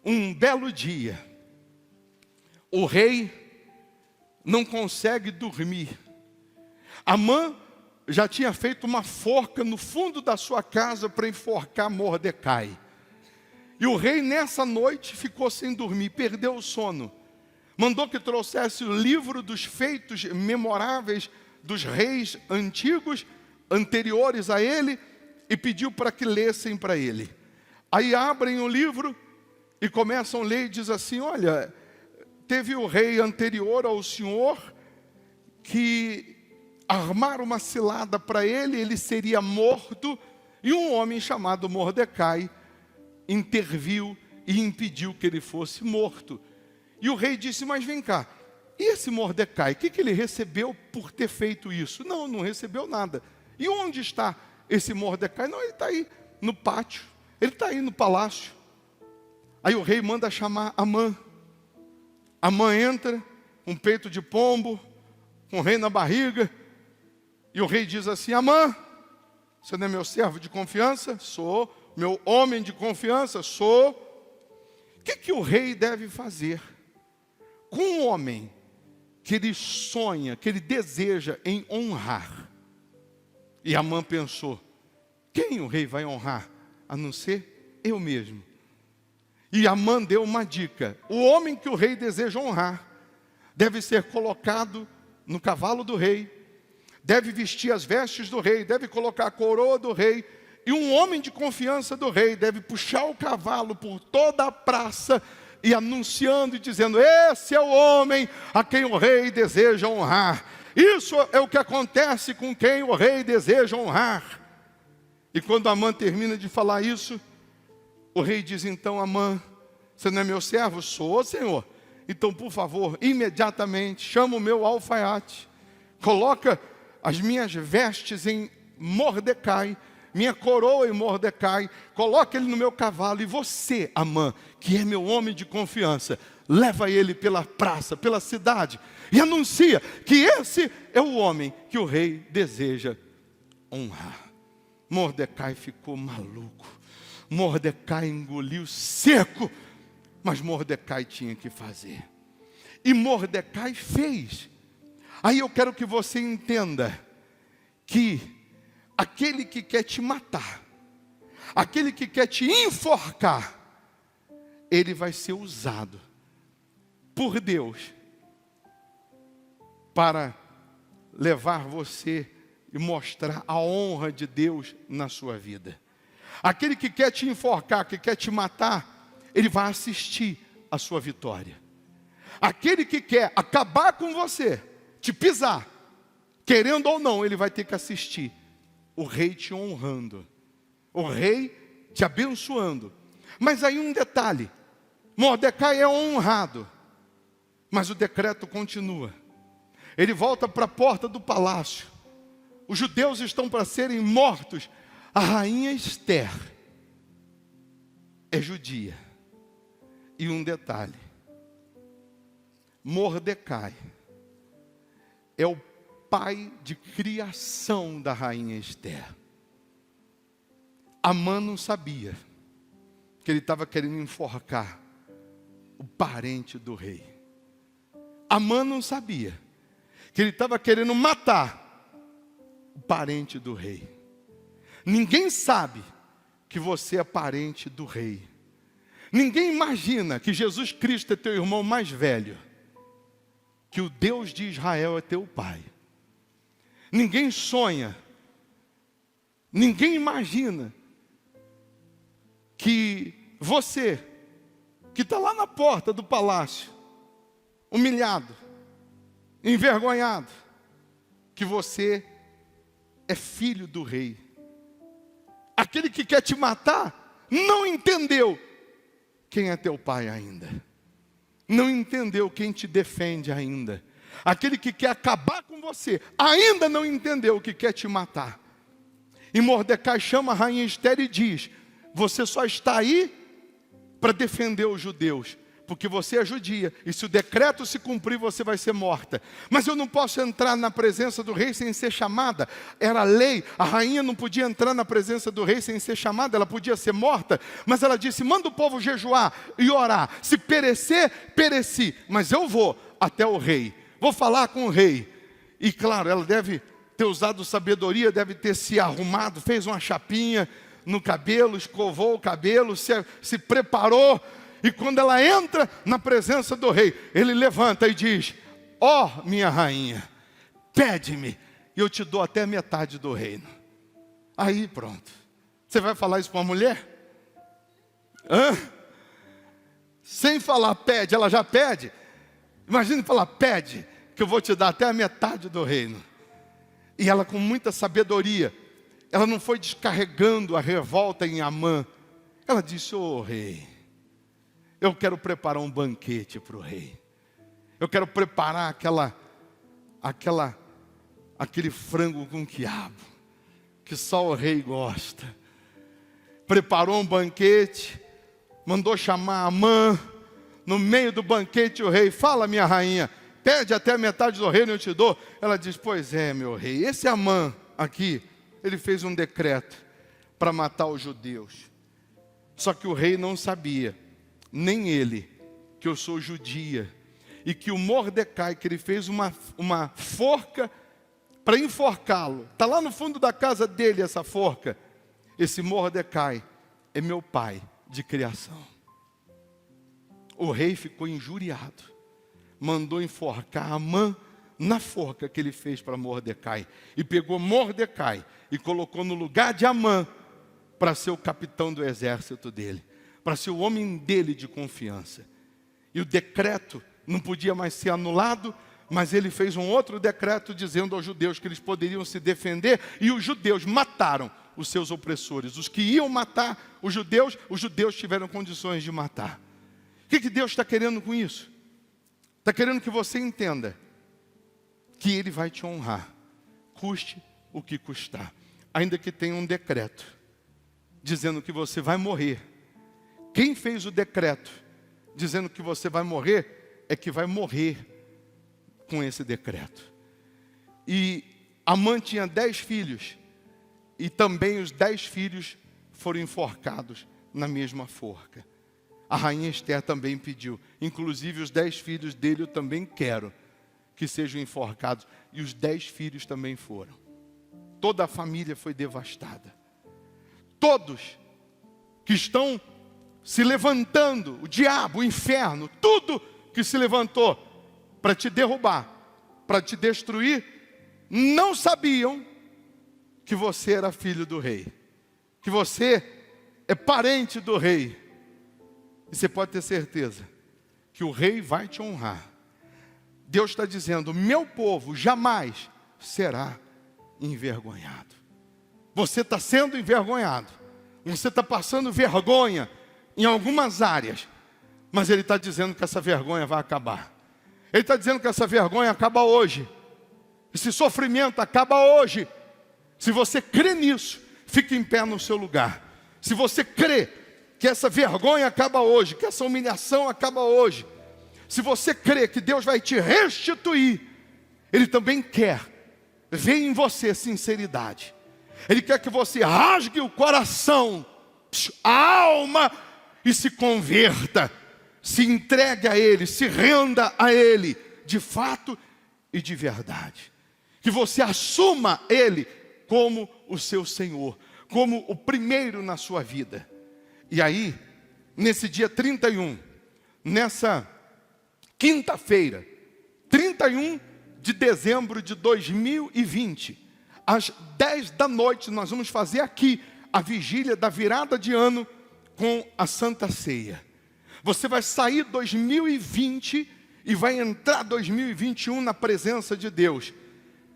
um belo dia, o rei não consegue dormir. Amã já tinha feito uma forca no fundo da sua casa para enforcar Mordecai. E o rei nessa noite ficou sem dormir, perdeu o sono. Mandou que trouxesse o livro dos feitos memoráveis dos reis antigos, anteriores a ele, e pediu para que lessem para ele. Aí abrem o livro e começam a ler e diz assim: olha, teve o rei anterior ao senhor que armaram uma cilada para ele, ele seria morto, e um homem chamado Mordecai interviu e impediu que ele fosse morto. E o rei disse: mas vem cá, e esse Mordecai, o que ele recebeu por ter feito isso? Não recebeu nada. E onde está esse Mordecai? Não, ele está aí no pátio, ele está aí no palácio. Aí o rei manda chamar Amã. Amã entra, um peito de pombo, com o rei na barriga, e o rei diz assim: Amã, você não é meu servo de confiança? Sou. Meu homem de confiança? Sou. O que o rei deve fazer com um homem que ele sonha, que ele deseja em honrar? E Amã pensou: quem o rei vai honrar, a não ser eu mesmo? E Amã deu uma dica: o homem que o rei deseja honrar deve ser colocado no cavalo do rei, deve vestir as vestes do rei, deve colocar a coroa do rei, e um homem de confiança do rei deve puxar o cavalo por toda a praça e anunciando e dizendo: esse é o homem a quem o rei deseja honrar. Isso é o que acontece com quem o rei deseja honrar. E quando Amã termina de falar isso, o rei diz: então, Amã, você não é meu servo? Sou, senhor. Então, por favor, imediatamente, chama o meu alfaiate, coloca as minhas vestes em Mordecai, minha coroa em Mordecai, coloca ele no meu cavalo, e você, Amã, que é meu homem de confiança, leva ele pela praça, pela cidade, e anuncia que esse é o homem que o rei deseja honrar. Mordecai ficou maluco. Mordecai engoliu seco, mas Mordecai tinha que fazer. E Mordecai fez. Aí eu quero que você entenda que aquele que quer te matar, aquele que quer te enforcar, ele vai ser usado por Deus para levar você e mostrar a honra de Deus na sua vida. Aquele que quer te enforcar, que quer te matar, ele vai assistir a sua vitória. Aquele que quer acabar com você, te pisar, querendo ou não, ele vai ter que assistir o rei te honrando, o rei te abençoando. Mas aí um detalhe: Mordecai é honrado, Mas o decreto continua. Ele volta para a porta do palácio. Os judeus estão para serem mortos. A rainha Esther é judia. E um detalhe: Mordecai é o pai de criação da rainha Esther. Amã não sabia que ele estava querendo enforcar o parente do rei. Amã não sabia que ele estava querendo matar o parente do rei. Ninguém sabe que você é parente do rei. Ninguém imagina que Jesus Cristo é teu irmão mais velho, que o Deus de Israel é teu pai. Ninguém sonha, ninguém imagina que você, que está lá na porta do palácio, humilhado, envergonhado, que você é filho do rei. Aquele que quer te matar não entendeu quem é teu pai ainda. Não entendeu quem te defende ainda. Aquele que quer acabar com você ainda não entendeu o que quer te matar. E Mordecai chama a rainha Esther e diz: você só está aí para defender os judeus, porque você é judia, e se o decreto se cumprir, você vai ser morta. Mas eu não posso entrar na presença do rei sem ser chamada. Era lei, a rainha não podia entrar na presença do rei sem ser chamada, ela podia ser morta. Mas ela disse: manda o povo jejuar e orar. Se perecer, pereci, mas eu vou até o rei, vou falar com o rei. E claro, ela deve ter usado sabedoria, deve ter se arrumado, fez uma chapinha no cabelo, escovou o cabelo, se preparou. E quando ela entra na presença do rei, ele levanta e diz: ó, minha rainha, pede-me, e eu te dou até metade do reino. Aí pronto. Você vai falar isso para uma mulher? Sem falar pede, ela já pede. Imagine falar: pede, que eu vou te dar até a metade do reino. E ela, com muita sabedoria, ela não foi descarregando a revolta em Amã. Ela disse: ô rei, eu quero preparar um banquete para o rei. Eu quero preparar aquele frango com quiabo, que só o rei gosta. Preparou um banquete, mandou chamar Amã. No meio do banquete o rei: fala, minha rainha, pede até a metade do reino, eu te dou. Ela diz: pois é, meu rei, esse Amã aqui, ele fez um decreto para matar os judeus. Só que o rei não sabia, nem ele, que eu sou judia, e que o Mordecai, que ele fez uma forca para enforcá-lo, está lá no fundo da casa dele essa forca. Esse Mordecai é meu pai de criação. O rei ficou injuriado, mandou enforcar Amã na forca que ele fez para Mordecai, e pegou Mordecai e colocou no lugar de Amã para ser o capitão do exército dele, para ser o homem dele de confiança. E o decreto não podia mais ser anulado, mas ele fez um outro decreto dizendo aos judeus que eles poderiam se defender, e os judeus mataram os seus opressores. Os que iam matar os judeus tiveram condições de matar. O que Deus está querendo com isso? Está querendo que você entenda que Ele vai te honrar, custe o que custar, ainda que tenha um decreto dizendo que você vai morrer. Quem fez o decreto dizendo que você vai morrer é que vai morrer com esse decreto. E Amã tinha 10 filhos, e também os 10 filhos foram enforcados na mesma forca. A rainha Esther também pediu, inclusive os 10 filhos dele eu também quero que sejam enforcados, e os 10 filhos também foram. Toda a família foi devastada. Todos que estão se levantando, o diabo, o inferno, tudo que se levantou para te derrubar, para te destruir, não sabiam que você era filho do rei, que você é parente do rei. E você pode ter certeza que o rei vai te honrar. Deus está dizendo: meu povo jamais será envergonhado. Você está sendo envergonhado, você está passando vergonha em algumas áreas, mas Ele está dizendo que essa vergonha vai acabar. Ele está dizendo que essa vergonha acaba hoje. Esse sofrimento acaba hoje. Se você crê nisso, fique em pé no seu lugar. Se você crê que essa vergonha acaba hoje, que essa humilhação acaba hoje, se você crê que Deus vai te restituir, Ele também quer ver em você sinceridade. Ele quer que você rasgue o coração, a alma, e se converta, se entregue a Ele, se renda a Ele, de fato e de verdade. Que você assuma Ele como o seu Senhor, como o primeiro na sua vida. E aí, nesse dia 31, nessa quinta-feira, 31 de dezembro de 2020, às 10 da noite, nós vamos fazer aqui a vigília da virada de ano com a Santa Ceia. Você vai sair 2020 e vai entrar 2021 na presença de Deus,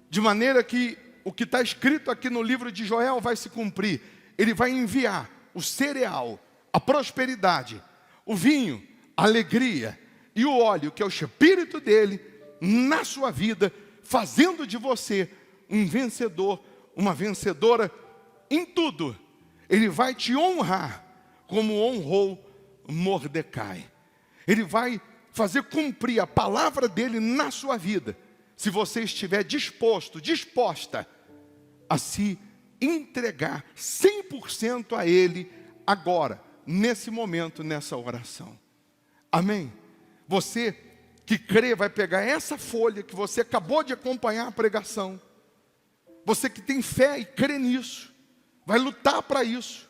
de maneira que o que está escrito aqui no livro de Joel vai se cumprir. Ele vai enviar o cereal, a prosperidade, o vinho, a alegria e o óleo, que é o Espírito dele, na sua vida, fazendo de você um vencedor, uma vencedora em tudo. Ele vai te honrar como honrou Mordecai. Ele vai fazer cumprir a palavra dele na sua vida, se você estiver disposto, disposta a se entregar 100% a Ele agora, nesse momento, nessa oração. Amém? Você que crê vai pegar essa folha que você acabou de acompanhar a pregação. Você que tem fé e crê nisso, vai lutar para isso.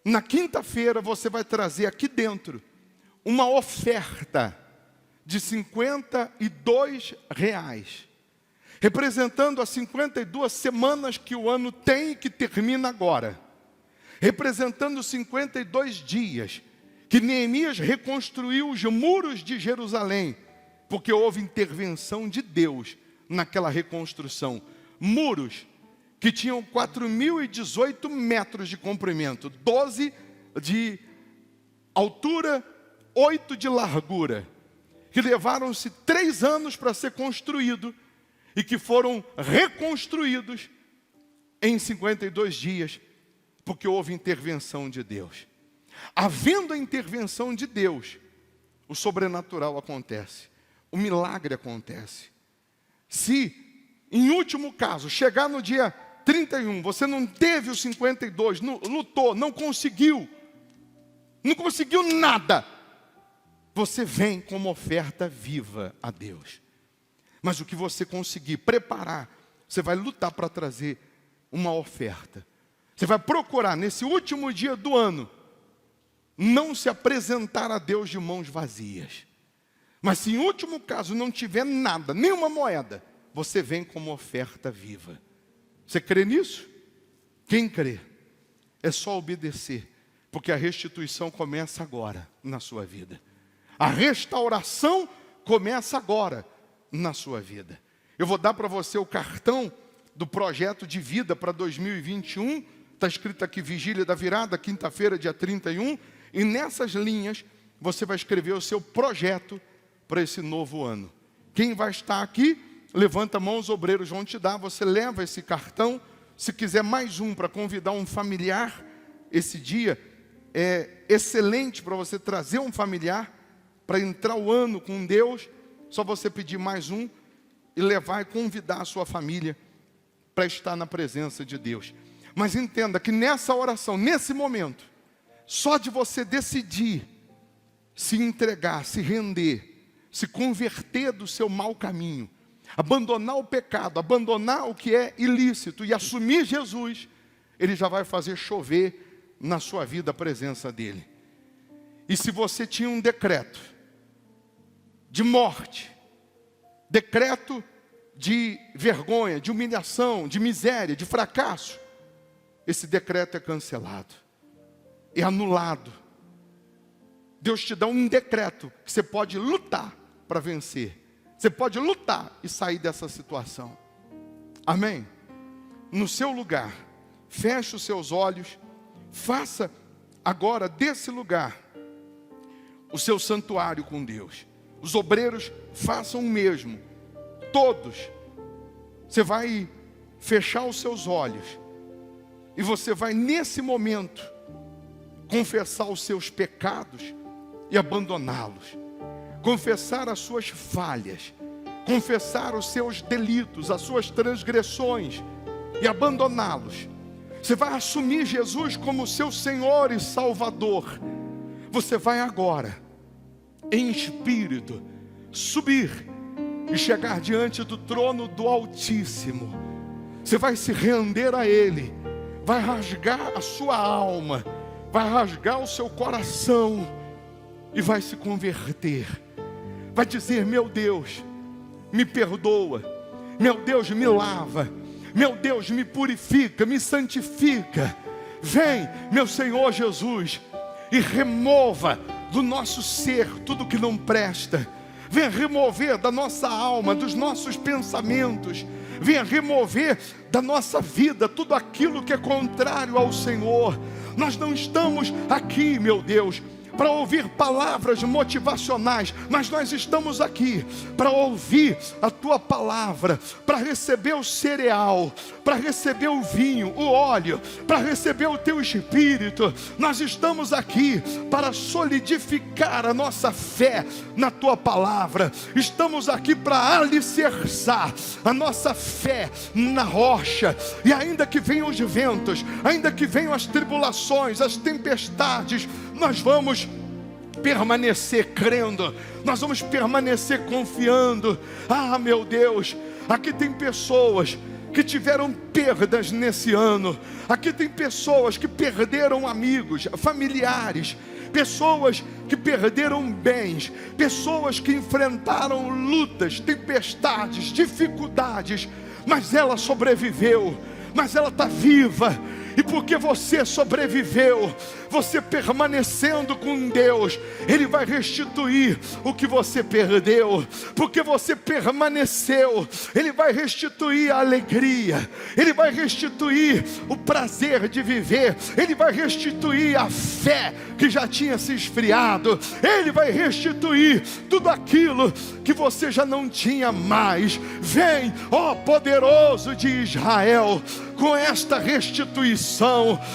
Na quinta-feira você vai trazer aqui dentro uma oferta de R$52, representando as 52 semanas que o ano tem e que termina agora, representando 52 dias que Neemias reconstruiu os muros de Jerusalém, porque houve intervenção de Deus naquela reconstrução. Muros que tinham 4.018 metros de comprimento, 12 de altura, 8 de largura, que levaram-se 3 anos para ser construído e que foram reconstruídos em 52 dias, porque houve intervenção de Deus. Havendo a intervenção de Deus, o sobrenatural acontece, o milagre acontece. Se, em último caso, chegar no dia 31, você não teve os 52, lutou, não conseguiu nada, você vem como oferta viva a Deus. Mas o que você conseguir preparar, você vai lutar para trazer uma oferta. Você vai procurar, nesse último dia do ano, não se apresentar a Deus de mãos vazias. Mas se em último caso não tiver nada, nenhuma moeda, você vem como oferta viva. Você crê nisso? Quem crê? É só obedecer, porque a restituição começa agora na sua vida. A restauração começa agora na sua vida. Eu vou dar para você o cartão do projeto de vida para 2021. Está escrito aqui, Vigília da Virada, quinta-feira, dia 31. E nessas linhas, você vai escrever o seu projeto para esse novo ano. Quem vai estar aqui, levanta a mão, os obreiros vão te dar. Você leva esse cartão. Se quiser mais um para convidar um familiar, esse dia é excelente para você trazer um familiar para entrar o ano com Deus. Só você pedir mais um e levar e convidar a sua família para estar na presença de Deus. Mas entenda que nessa oração, nesse momento, só de você decidir se entregar, se render, se converter do seu mau caminho, abandonar o pecado, abandonar o que é ilícito e assumir Jesus, Ele já vai fazer chover na sua vida a presença dEle. E se você tinha um decreto de morte, decreto de vergonha, de humilhação, de miséria, de fracasso, esse decreto é cancelado, é anulado. Deus te dá um decreto que você pode lutar para vencer. Você pode lutar e sair dessa situação. Amém? No seu lugar, feche os seus olhos, faça agora desse lugar o seu santuário com Deus. Os obreiros façam o mesmo. Todos. Você vai fechar os seus olhos. E você vai, nesse momento, confessar os seus pecados e abandoná-los. Confessar as suas falhas. Confessar os seus delitos, as suas transgressões e abandoná-los. Você vai assumir Jesus como seu Senhor e Salvador. Você vai agora, em espírito, subir e chegar diante do trono do Altíssimo. Você vai se render a Ele, vai rasgar a sua alma, vai rasgar o seu coração e vai se converter. Vai dizer: meu Deus, me perdoa. Meu Deus, me lava. Meu Deus, me purifica, me santifica. Vem, meu Senhor Jesus, e remova do nosso ser tudo que não presta. Venha remover da nossa alma, dos nossos pensamentos. Venha remover da nossa vida tudo aquilo que é contrário ao Senhor. Nós não estamos aqui, meu Deus, para ouvir palavras motivacionais, mas nós estamos aqui para ouvir a Tua palavra, para receber o cereal, para receber o vinho, o óleo, para receber o Teu Espírito. Nós estamos aqui para solidificar a nossa fé na Tua palavra. Estamos aqui para alicerçar a nossa fé na rocha. E ainda que venham os ventos, ainda que venham as tribulações, as tempestades, nós vamos permanecer crendo, nós vamos permanecer confiando. Ah, meu Deus, aqui tem pessoas que tiveram perdas nesse ano. Aqui tem pessoas que perderam amigos, familiares, pessoas que perderam bens, pessoas que enfrentaram lutas, tempestades, dificuldades, mas ela sobreviveu, mas ela está viva. E porque você sobreviveu, você permanecendo com Deus, Ele vai restituir o que você perdeu. Porque você permaneceu, Ele vai restituir a alegria, Ele vai restituir o prazer de viver, Ele vai restituir a fé que já tinha se esfriado, Ele vai restituir tudo aquilo que você já não tinha mais. Vem, ó poderoso de Israel, com esta restituição.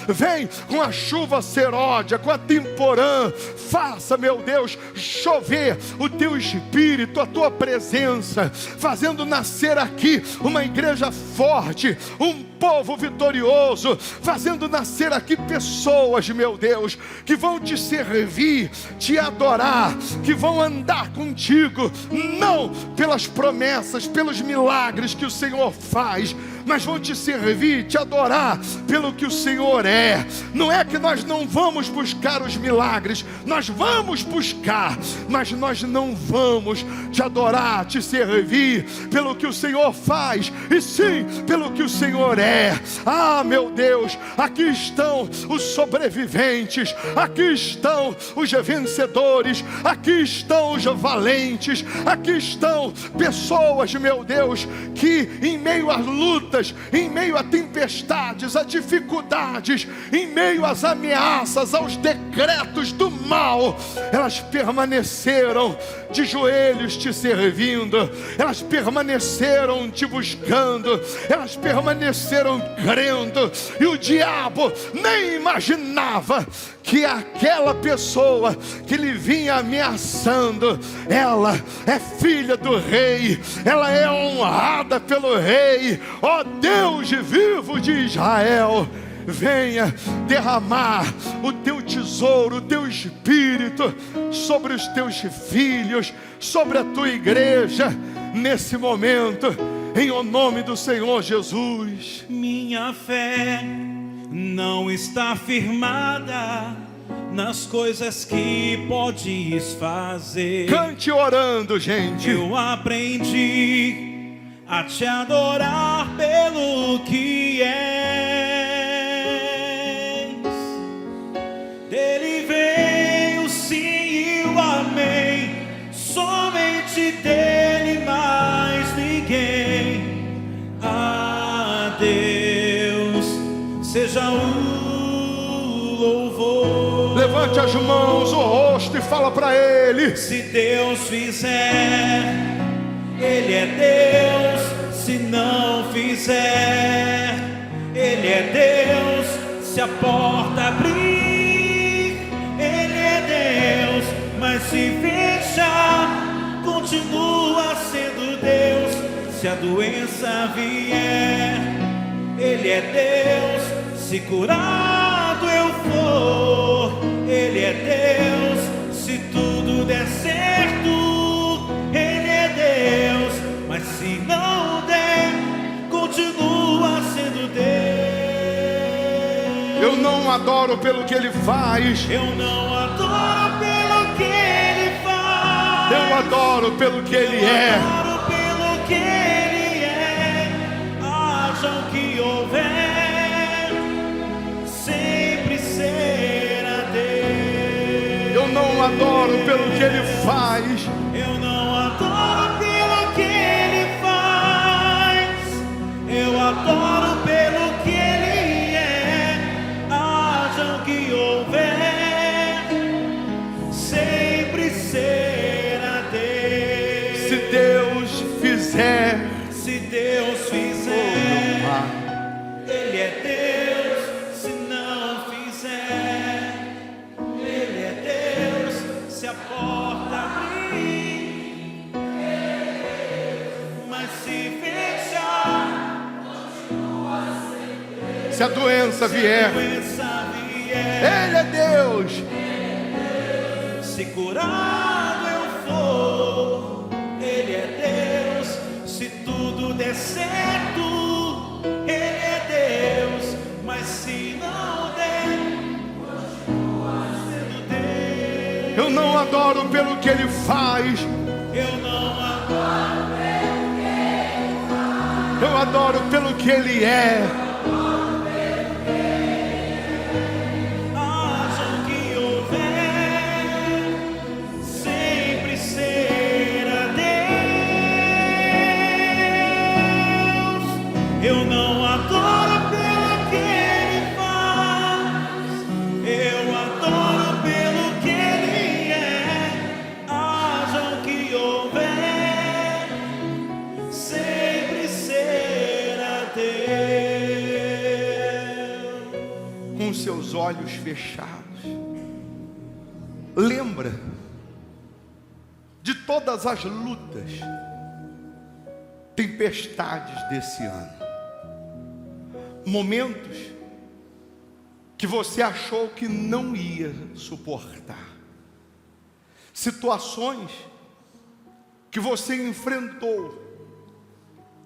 Vem com a chuva seródia, com a temporã. Faça, meu Deus, chover o Teu Espírito, a Tua presença, fazendo nascer aqui uma igreja forte, um povo vitorioso, fazendo nascer aqui pessoas, meu Deus, que vão Te servir, Te adorar, que vão andar contigo, não pelas promessas, pelos milagres que o Senhor faz, mas vão Te servir, Te adorar pelo que o Senhor é. Não é que nós não vamos buscar os milagres, nós vamos buscar, mas nós não vamos Te adorar, Te servir pelo que o Senhor faz, e sim pelo que o Senhor é. Ah, meu Deus, aqui estão os sobreviventes, aqui estão os vencedores, aqui estão os valentes, aqui estão pessoas, meu Deus, que em meio às lutas, em meio a tempestades, a dificuldades, em meio às ameaças, aos decretos do mal, elas permaneceram de joelhos Te servindo, elas permaneceram Te buscando, elas permaneceram crendo. E o diabo nem imaginava que aquela pessoa que lhe vinha ameaçando, ela é filha do rei, ela é honrada pelo rei. Ó Deus vivo de Israel, venha derramar o Teu tesouro, o Teu Espírito sobre os Teus filhos, sobre a Tua igreja nesse momento, em o nome do Senhor Jesus. Minha fé não está firmada nas coisas que podes fazer. Cante orando, gente. Eu aprendi a Te adorar pelo que és. Dele vem o sim e o amém, somente dele, mais ninguém. A Deus seja o louvor. Levante Levante as mãos, o rosto e fala para Ele. Se Deus fizer, Ele é Deus. Se não fizer, Ele é Deus. Se a porta abrir, Ele é Deus. Mas se fechar, continua sendo Deus. Se a doença vier, Ele é Deus. Se curado eu for, Ele é Deus. Se tudo der certo, Ele é Deus. Mas se não der, continua sendo Deus. Eu não adoro pelo que Ele faz. Eu não adoro pelo que Ele faz. Eu adoro pelo que Ele é. Adoro pelo que Ele é. Haja o que houver, sempre será Deus. Eu não adoro pelo que Ele faz. Eu não adoro pelo que Ele faz. Eu adoro pelo que Ele é. Haja o que houver, sempre será Deus. Se Deus fizer, Se Deus fizer, Ele é Deus. Se não fizer, Ele é Deus. Se a porta abrir, mas se fechar, se a doença vier, doença vier, Ele é Deus. se curado eu for, Ele é Deus. Se tudo der certo, Ele é Deus. Mas se não der, continua sendo Deus. Eu não adoro pelo que Ele faz. Eu não adoro Eu adoro pelo que Ele é. haja o que houver, sempre será Deus. Eu não adoro pelo que Ele faz. Eu adoro pelo que Ele é. Haja o que houver, sempre será Deus. Com seus olhos fechados, lembra de todas as lutas, tempestades desse ano, momentos que você achou que não ia suportar, situações que você enfrentou,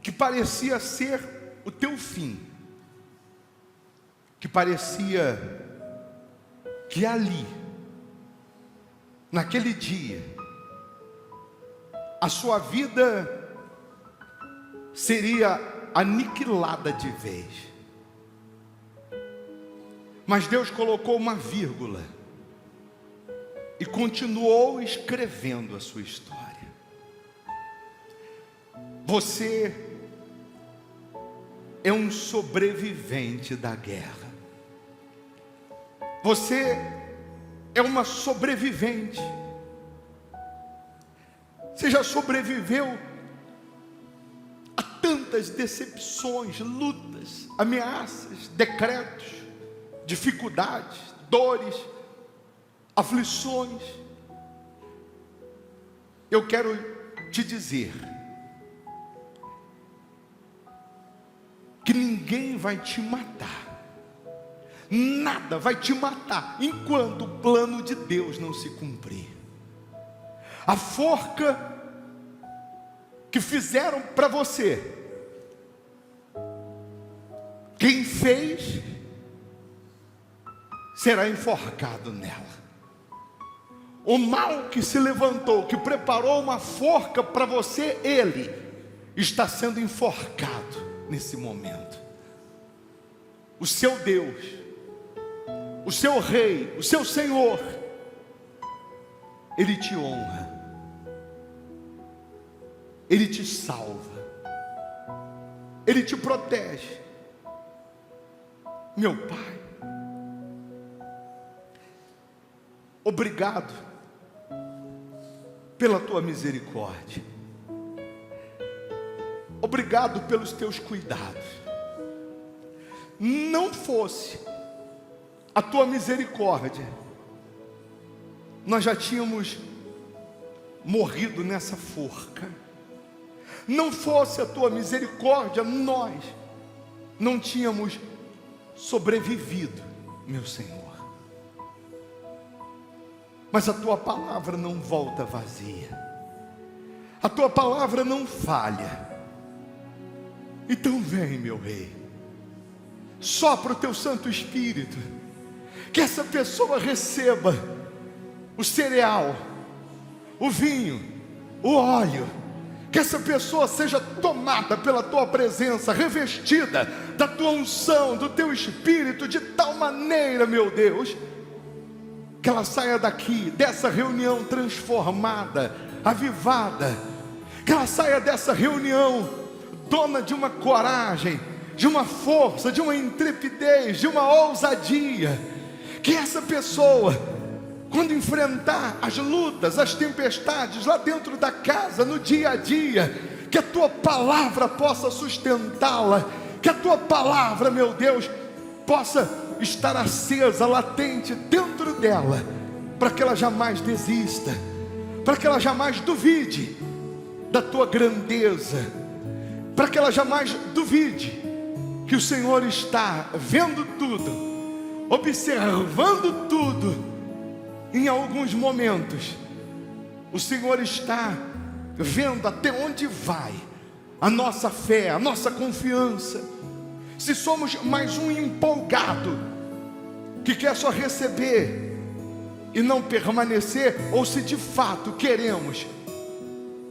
que parecia ser o teu fim, que parecia que ali, naquele dia, a sua vida seria aniquilada de vez. Mas Deus colocou uma vírgula e continuou escrevendo a sua história. Você é um sobrevivente da guerra. Você é uma sobrevivente. Você já sobreviveu a tantas decepções, lutas, ameaças, decretos, dificuldades, dores, aflições. Eu quero te dizer que ninguém vai te matar. Nada vai te matar enquanto o plano de Deus não se cumprir. A forca que fizeram para você, quem fez será enforcado nela. O mal que se levantou, que preparou uma forca para você, ele está sendo enforcado nesse momento. O seu Deus, o seu Rei, o seu Senhor, Ele te honra, Ele te salva, Ele te protege. Meu Pai, Obrigado pela tua misericórdia. Obrigado pelos teus cuidados. Não fosse a tua misericórdia, nós já tínhamos morrido nessa forca. Não fosse a tua misericórdia, nós não tínhamos sobrevivido, meu Senhor. Mas a tua palavra não volta vazia, a tua palavra não falha. Então vem, meu Rei, sopra o teu Santo Espírito, que essa pessoa receba o cereal, o vinho, o óleo, que essa pessoa seja tomada pela tua presença, revestida da tua unção, do teu Espírito, de tal maneira, meu Deus, que ela saia daqui, dessa reunião transformada, avivada, que ela saia dessa reunião dona de uma coragem, de uma força, de uma intrepidez, de uma ousadia. Que essa pessoa, quando enfrentar as lutas, as tempestades lá dentro da casa, no dia a dia, que a tua palavra possa sustentá-la, que a tua palavra, meu Deus, possa estar acesa, latente dentro dela, para que ela jamais desista, para que ela jamais duvide da tua grandeza, para que ela jamais duvide que o Senhor está vendo tudo, observando tudo. Em alguns momentos o Senhor está vendo até onde vai a nossa fé, a nossa confiança. Se somos mais um empolgado que quer só receber e não permanecer, ou se de fato queremos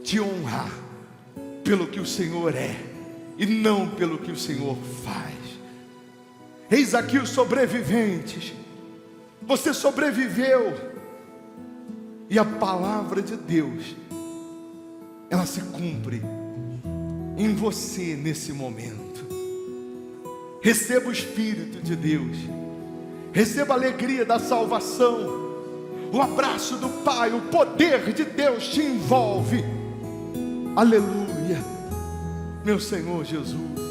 te honrar pelo que o Senhor é e não pelo que o Senhor faz. Eis aqui os sobreviventes. Você sobreviveu, e a palavra de Deus, ela se cumpre em você nesse momento. Receba o Espírito de Deus, receba a alegria da salvação, o abraço do Pai, o poder de Deus te envolve. Aleluia, meu Senhor Jesus.